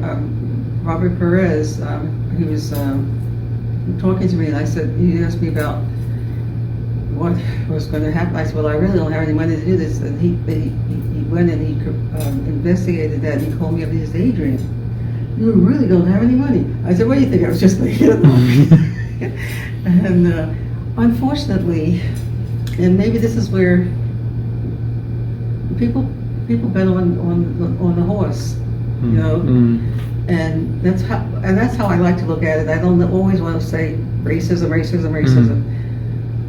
Robert Perez. He was talking to me, and I said, he asked me about what was going to happen. I said, well, I really don't have any money to do this. And he went and he investigated that, and he called me up and he said, Adrienne, you really don't have any money. I said, what do you think? I was just going to get it. And unfortunately, and maybe this is where people bet on the horse, and that's how I like to look at it. I don't always want to say racism.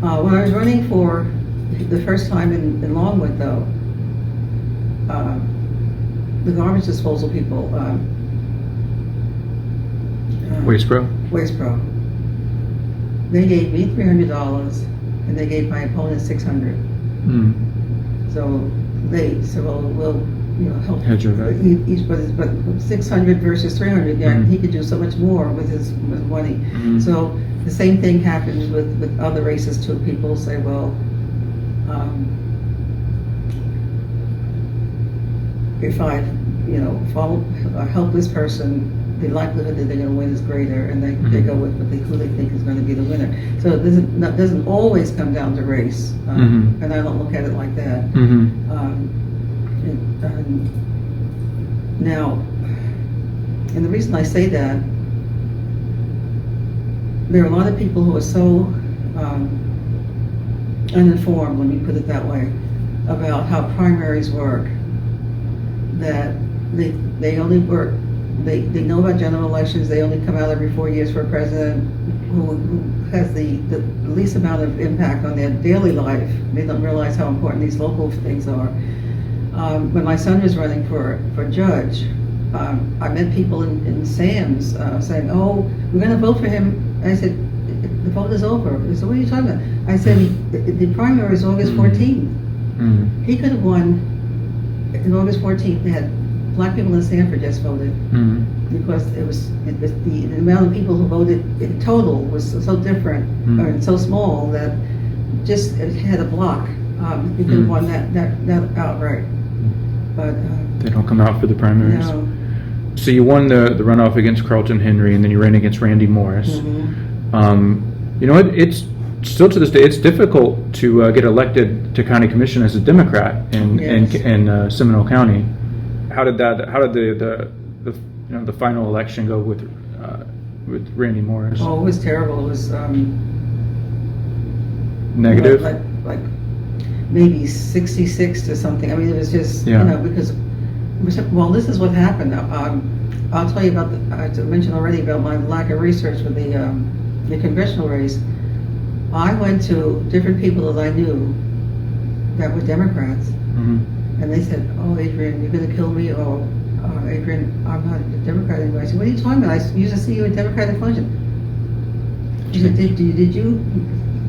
When I was running for the first time in Longwood, though, the garbage disposal people, Waste Pro, they gave me $300, and they gave my opponent $600. So they said, well, we'll help each, but 600 versus 300. Yeah, he could do so much more with his money. So the same thing happens with other races too. People say, well, if I help this person, the likelihood that they're going to win is greater, and they go with who they think is going to be the winner. So it doesn't always come down to race, and I don't look at it like that. Now, and the reason I say that, there are a lot of people who are so uninformed, let me put it that way, about how primaries work, that they only work. They know about general elections. They only come out every 4 years for a president who has the least amount of impact on their daily life. They don't realize how important these local things are. When my son was running for judge, I met people in Sam's saying, "Oh, we're going to vote for him." And I said, "The vote is over." They said, "What are you talking about?" I said, "The primary is August 14th. He could have won in August 14th. They had black people in Stanford just voted because it was the amount of people who voted in total was so different or so small that just it had a block. You could have won that outright, but they don't come out for the primaries. No. So you won the runoff against Carlton Henry, and then you ran against Randy Morris. It's still to this day it's difficult to get elected to county commission as a Democrat in Seminole County. How did the final election go with Randy Morris? Oh, it was terrible. It was negative. Like maybe 66 to something. I mean, it was just because. Well, this is what happened. I'll tell you about. I mentioned already about my lack of research with the congressional race. I went to different people that I knew that were Democrats, and they said, "Oh, Adrienne, you're going to kill me." "Oh, Adrienne, I'm not a Democrat anymore." I said, "What are you talking about? I used to see you in Democratic function." She said, "Did you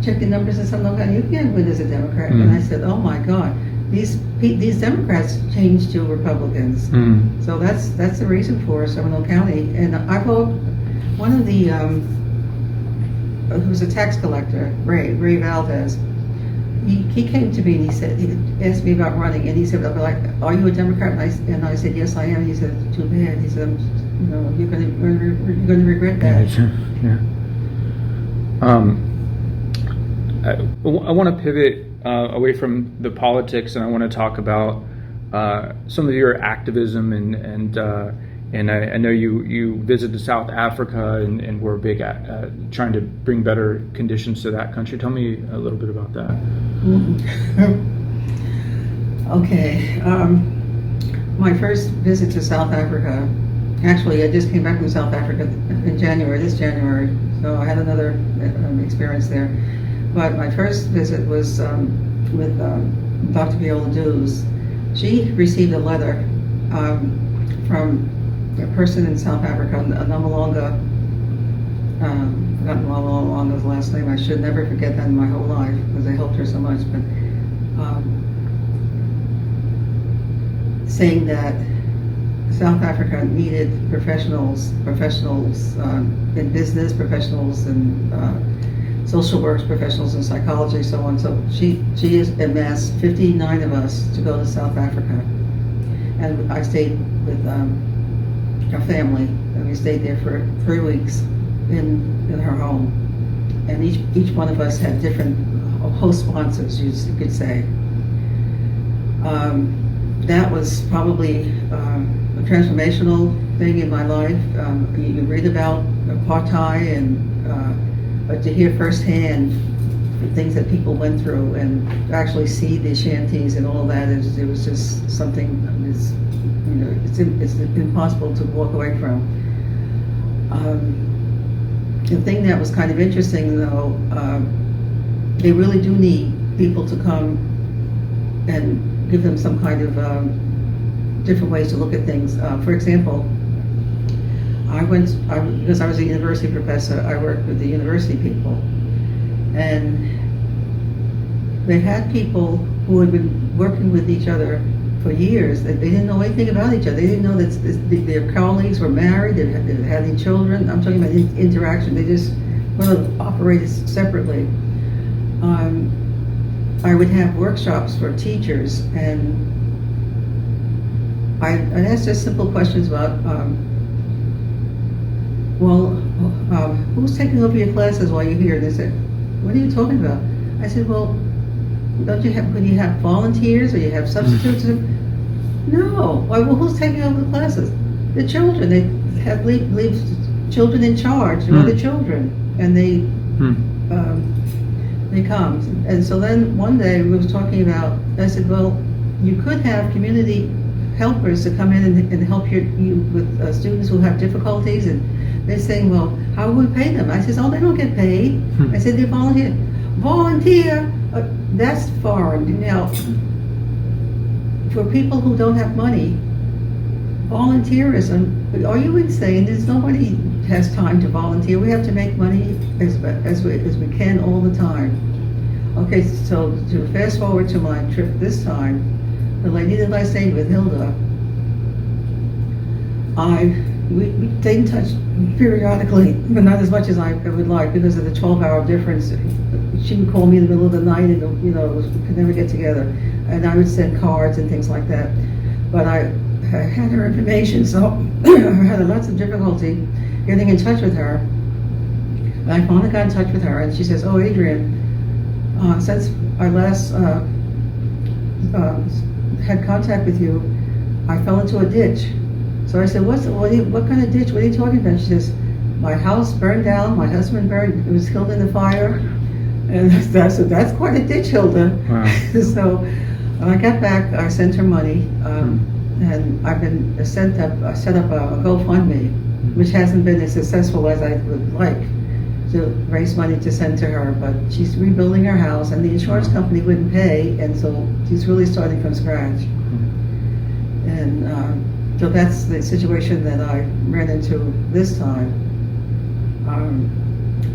check the numbers in Seminole County? You can't win as a Democrat." And I said, "Oh my God, these Democrats changed to Republicans." So that's the reason for Seminole County. And I vote one of the who was a tax collector, Ray Valdez. He came to me and he asked me about running, and he said, "Are you a Democrat?" And I said, "Yes, I am." He said, "Too bad." He said, "You're going to regret that." Yeah. I want to pivot away from the politics, and I want to talk about some of your activism and I know you visited South Africa and were big at trying to bring better conditions to that country. Tell me a little bit about that. Okay. My first visit to South Africa, actually I just came back from South Africa in this January, so I had another experience there. But my first visit was with Dr. Viola Dews. She received a letter from a person in South Africa, Namalonga. I've forgotten Namalonga's last name. I should never forget that in my whole life because I helped her so much. But saying that South Africa needed professionals in business, professionals in social work, professionals in psychology, so on. So she has amassed 59 of us to go to South Africa, and I stayed with our family, and we stayed there for 3 weeks in her home, and each one of us had different host sponsors, you could say. That was probably a transformational thing in my life. You read about apartheid, but to hear firsthand the things that people went through and actually see the shanties and all that, it was just something it's impossible to walk away from. The thing that was kind of interesting, though, they really do need people to come and give them some kind of different ways to look at things. For example, because I was a university professor, I worked with the university people, and they had people who had been working with each other for years. They didn't know anything about each other. They didn't know that their colleagues were married, they had any children. I'm talking about interaction. They just operated separately. I would have workshops for teachers, and I'd ask just simple questions about, who's taking over your classes while you're here? They said, "What are you talking about?" I said, "Well, could you have volunteers or you have substitutes?" No. Well, who's taking over the classes? The children. They leave children in charge of other children, and they come. And so then one day we was talking about. I said, "Well, you could have community helpers to come in and help you with students who have difficulties." And they're saying, "Well, how would we pay them?" I said, "Oh, they don't get paid." I said, "They volunteer." Volunteer. That's foreign. Now, for people who don't have money, volunteerism, are you insane? There's nobody has time to volunteer. We have to make money as we can all the time. Okay, so to fast forward to my trip this time, the lady that I stayed with, Hilda, we stayed in touch periodically, but not as much as I would like because of the 12-hour difference. She would call me in the middle of the night, and we could never get together. And I would send cards and things like that. But I had her information, so I had lots of difficulty getting in touch with her. And I finally got in touch with her, and she says, "Oh, Adrienne, since I last had contact with you, I fell into a ditch." So I said, what kind of ditch? What are you talking about? She says, "My house burned down, my husband was killed in the fire." And I said, "That's quite a ditch, Hilda." Wow. So when I got back, I sent her money, and I've been set up a GoFundMe, which hasn't been as successful as I would like, to raise money to send to her. But she's rebuilding her house, and the insurance company wouldn't pay, and so she's really starting from scratch. And so that's the situation that I ran into this time.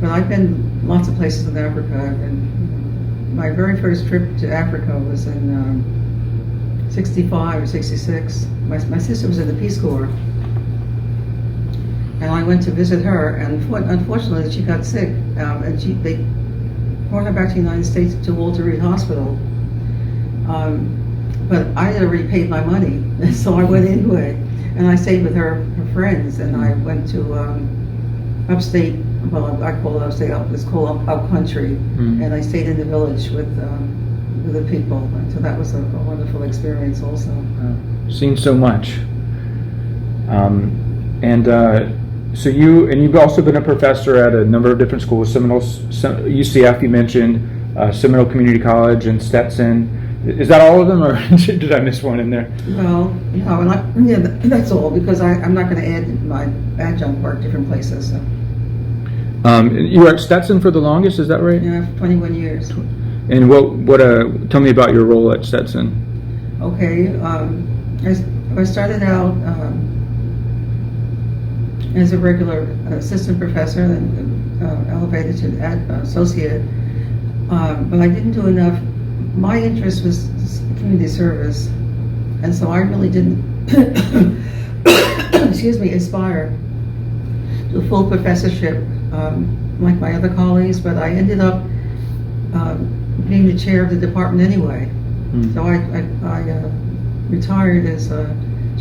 But I've been lots of places in Africa. My very first trip to Africa was in 65 or 66. My sister was in the Peace Corps. And I went to visit her, and unfortunately she got sick. And they brought her back to the United States to Walter Reed Hospital. But I had already paid my money, so I went anyway. And I stayed with her friends, and I went to upstate. Well, I call it upstate. It's called up country, and I stayed in the village with the people. And so that was a wonderful experience, also. Seen so much, so you've also been a professor at a number of different schools. UCF, you mentioned, Seminole Community College, and Stetson. Is that all of them, or did I miss one in there? Well, no, that's all, because I'm not going to add my adjunct work different places. So. You were at Stetson for the longest, is that right? Yeah, 21 years. And tell me about your role at Stetson. Okay, I started out as a regular assistant professor, and elevated to associate, but I didn't do enough. My interest was community service, and so I really didn't, aspire to a full professorship like my other colleagues, but I ended up being the chair of the department anyway. So I retired as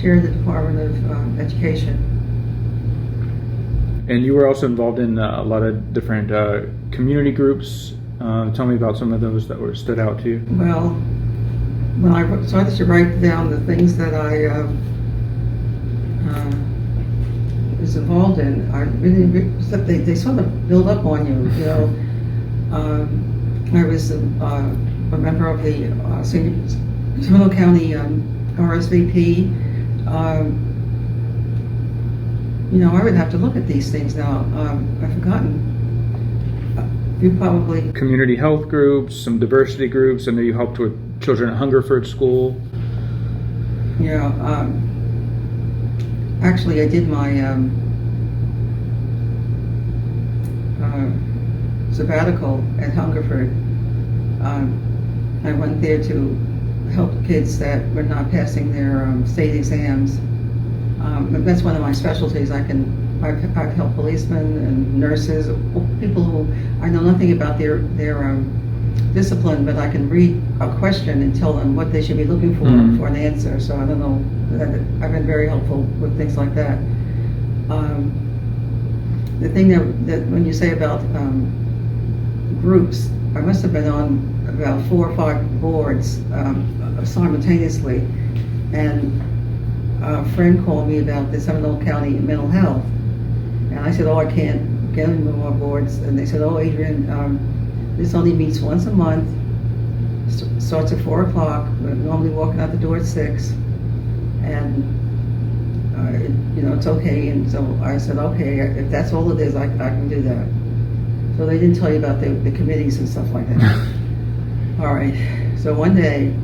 chair of the Department of Education. And you were also involved in a lot of different community groups. Tell me about some of those that stood out to you. Well, when I started to write down the things that I was involved in, they sort of build up on you. I was a member of the Seminole County RSVP. I would have to look at these things now. I've forgotten. You probably community health groups, some diversity groups. I know you helped with children at Hungerford School. Yeah, actually, I did my sabbatical at Hungerford. I went there to help kids that were not passing their state exams. That's one of my specialties. I've helped policemen and nurses, people who I know nothing about their discipline, but I can read a question and tell them what they should be looking for an answer. So I don't know. I've been very helpful with things like that. The thing that when you say about groups, I must have been on about 4 or 5 boards simultaneously, and a friend called me about the Seminole County mental health, and I said, I can't get any more boards. And they said, Adrienne, this only meets once a month, starts at 4 o'clock, we're normally walking out the door at 6, and it's okay. And so I said, okay, if that's all it is, I can do that. So they didn't tell you about the committees and stuff like that. All right, so one day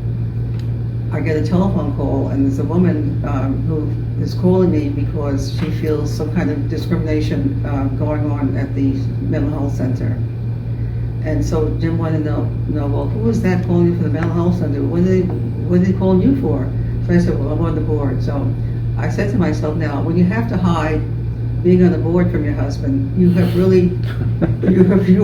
I get a telephone call, and there's a woman who is calling me because she feels some kind of discrimination going on at the mental health center. And so Jim wanted to know, well, who is that calling you for the mental health center? What are they calling you for? So I said, well, I'm on the board. So I said to myself, now, when you have to hide being on the board from your husband, you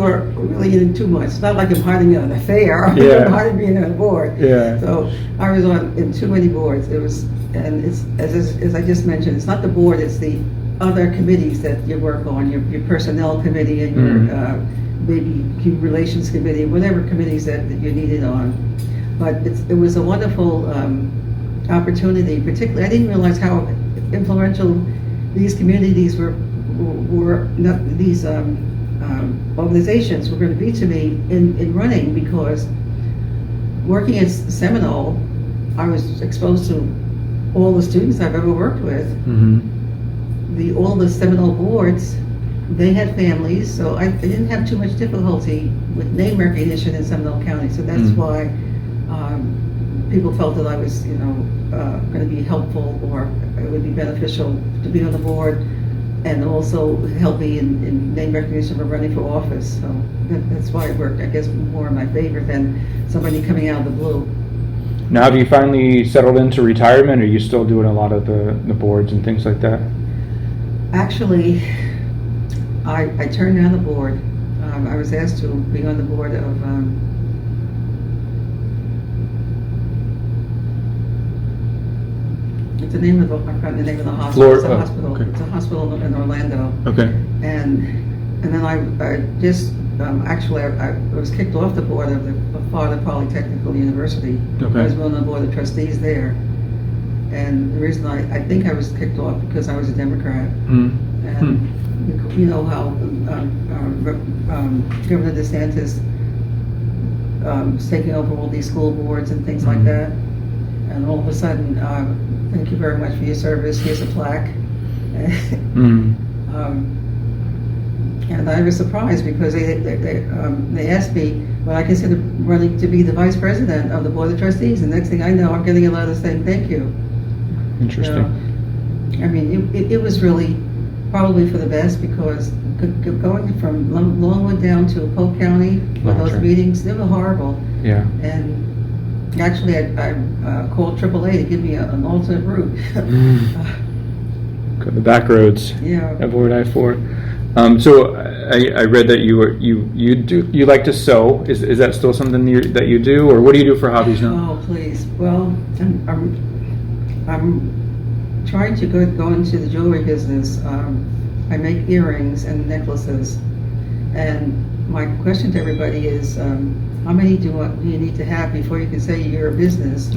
are really in too much. It's not like I'm hiding an affair. Yeah. I'm hiding being on the board. Yeah. So I was in too many boards. And it's as I just mentioned, it's not the board, it's the other committees that you work on, your personnel committee and your maybe human relations committee, whatever committees that you're needed on. But it was a wonderful opportunity. Particularly, I didn't realize how influential these communities were not, these organizations were going to be to me in running, because working at Seminole, I was exposed to all the students I've ever worked with. All the Seminole boards, they had families, so I didn't have too much difficulty with name recognition in Seminole County. So that's why people felt that I was, going to be helpful, or it would be beneficial to be on the board, and also help me in name recognition for running for office. So that's why it worked, I guess, more in my favor than somebody coming out of the blue. Now, have you finally settled into retirement, or are you still doing a lot of the boards and things like that? Actually, I turned down the board. I was asked to be on the board of it's the name of the, I forgot the name of the hospital. It's a hospital. Okay. It's a hospital in Orlando. Okay. And then I just actually I was kicked off the board of the Florida Polytechnical University. Okay. I was on the board of trustees there. And the reason I think I was kicked off because I was a Democrat. And you know how Governor DeSantis is taking over all these school boards and things like that. And all of a sudden, thank you very much for your service, here's a plaque. And I was surprised because they asked me when I considered running to be the vice president of the board of trustees. And next thing I know, I'm getting a letter saying thank you. Interesting. I mean, it was really probably for the best, because going from Longwood down to Polk County for those meetings, they were horrible. Yeah. And actually, I called AAA to give me an alternate route. The back roads. Yeah. Avoid I-4. So I read that you like to sew. Is that still something that you do, or what do you do for hobbies now? Oh, please. Well, I'm trying to go into the jewelry business. I make earrings and necklaces, and my question to everybody is, how many do you need to have before you can say you're a business?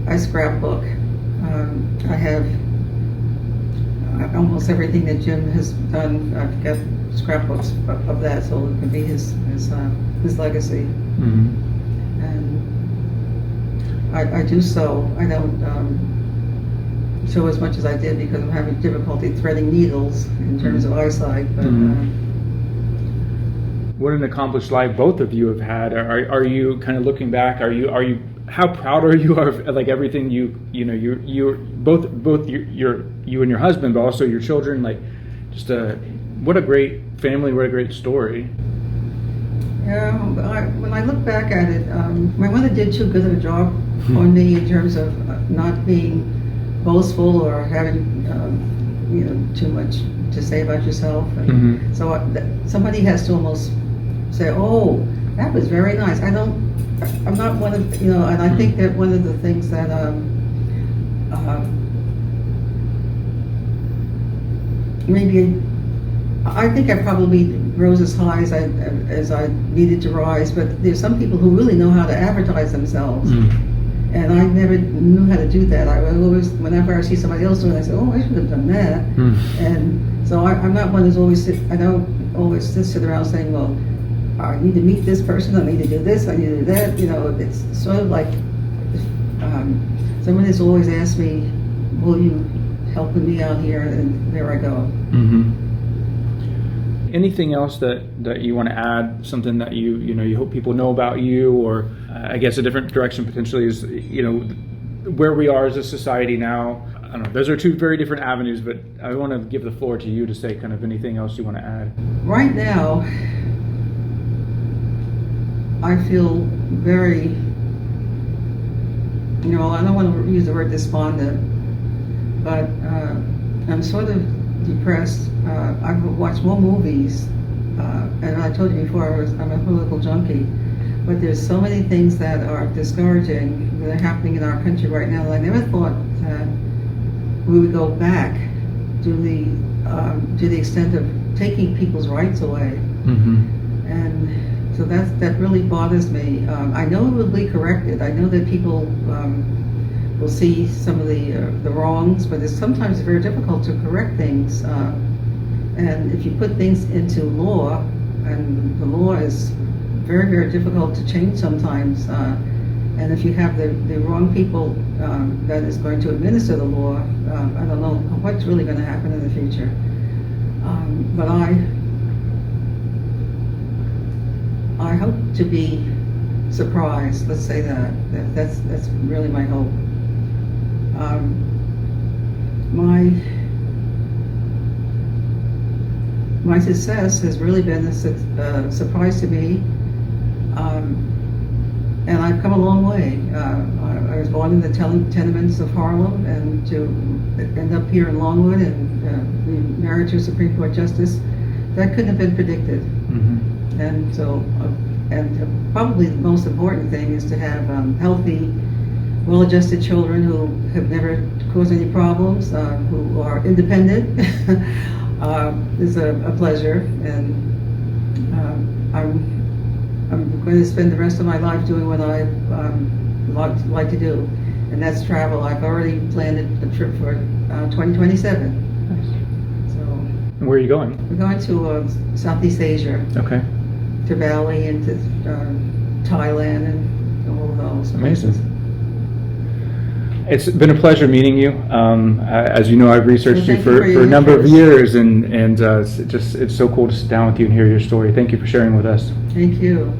I scrapbook. I have almost everything that Jim has done. I've got scrapbooks of that, so it can be his legacy. And I do sew. I don't sew as much as I did because I'm having difficulty threading needles in terms of eyesight. But what an accomplished life both of you have had. Are you kind of looking back? Are you how proud are you of like everything you're both you and your husband, but also your children? Like, just what a great family, what a great story. Yeah, when I look back at it, my mother did too good of a job on me in terms of not being boastful or having too much to say about yourself. And so somebody has to almost say, "Oh, that was very nice." I'm not one of and I think that one of the things that maybe I think I probably rose as high as I needed to rise, but there's some people who really know how to advertise themselves. And I never knew how to do that. I always, whenever I see somebody else doing it, I say, "Oh, I should have done that." And so I'm not one who's always I don't always just sit around saying, "Well, I need to meet this person, I need to do this, I need to do that." It's sort of like someone has always asked me, "Will you help me out here?" And there I go. Anything else that you want to add? Something that you hope people know about you, or I guess a different direction potentially is where we are as a society now. I don't know. Those are two very different avenues, but I want to give the floor to you to say kind of anything else you want to add. Right now, I feel very you know, I don't want to use the word despondent, but I'm sort of depressed. I've watched more movies, and I told you before I'm a political junkie, but there's so many things that are discouraging that are happening in our country right now that I never thought we would go back to the extent of taking people's rights away. Mm-hmm. And so that really bothers me. I know it will be corrected. I know that people will see some of the wrongs, but it's sometimes very difficult to correct things. And if you put things into law, and the law is very, very difficult to change sometimes, and if you have the wrong people that is going to administer the law, I don't know what's really going to happen in the future. But I hope to be surprised. Let's say that's really my hope. My success has really been a surprise to me, and I've come a long way. I was born in the tenements of Harlem, and to end up here in Longwood and be married to a Supreme Court justice, that couldn't have been predicted. Mm-hmm. And so, and probably the most important thing is to have healthy, well-adjusted children who have never caused any problems, who are independent. Is a pleasure, and I'm going to spend the rest of my life doing what I like to do, and that's travel. I've already planned a trip for 2027. Nice. So, And where are you going? we're going to Southeast Asia, Okay. to Bali and to Thailand and all of those. Amazing. It's been a pleasure meeting you. As you know, I've researched you Thank for you for a number of your years, and it's so cool to sit down with you and hear your story. Thank you for sharing with us. Thank you.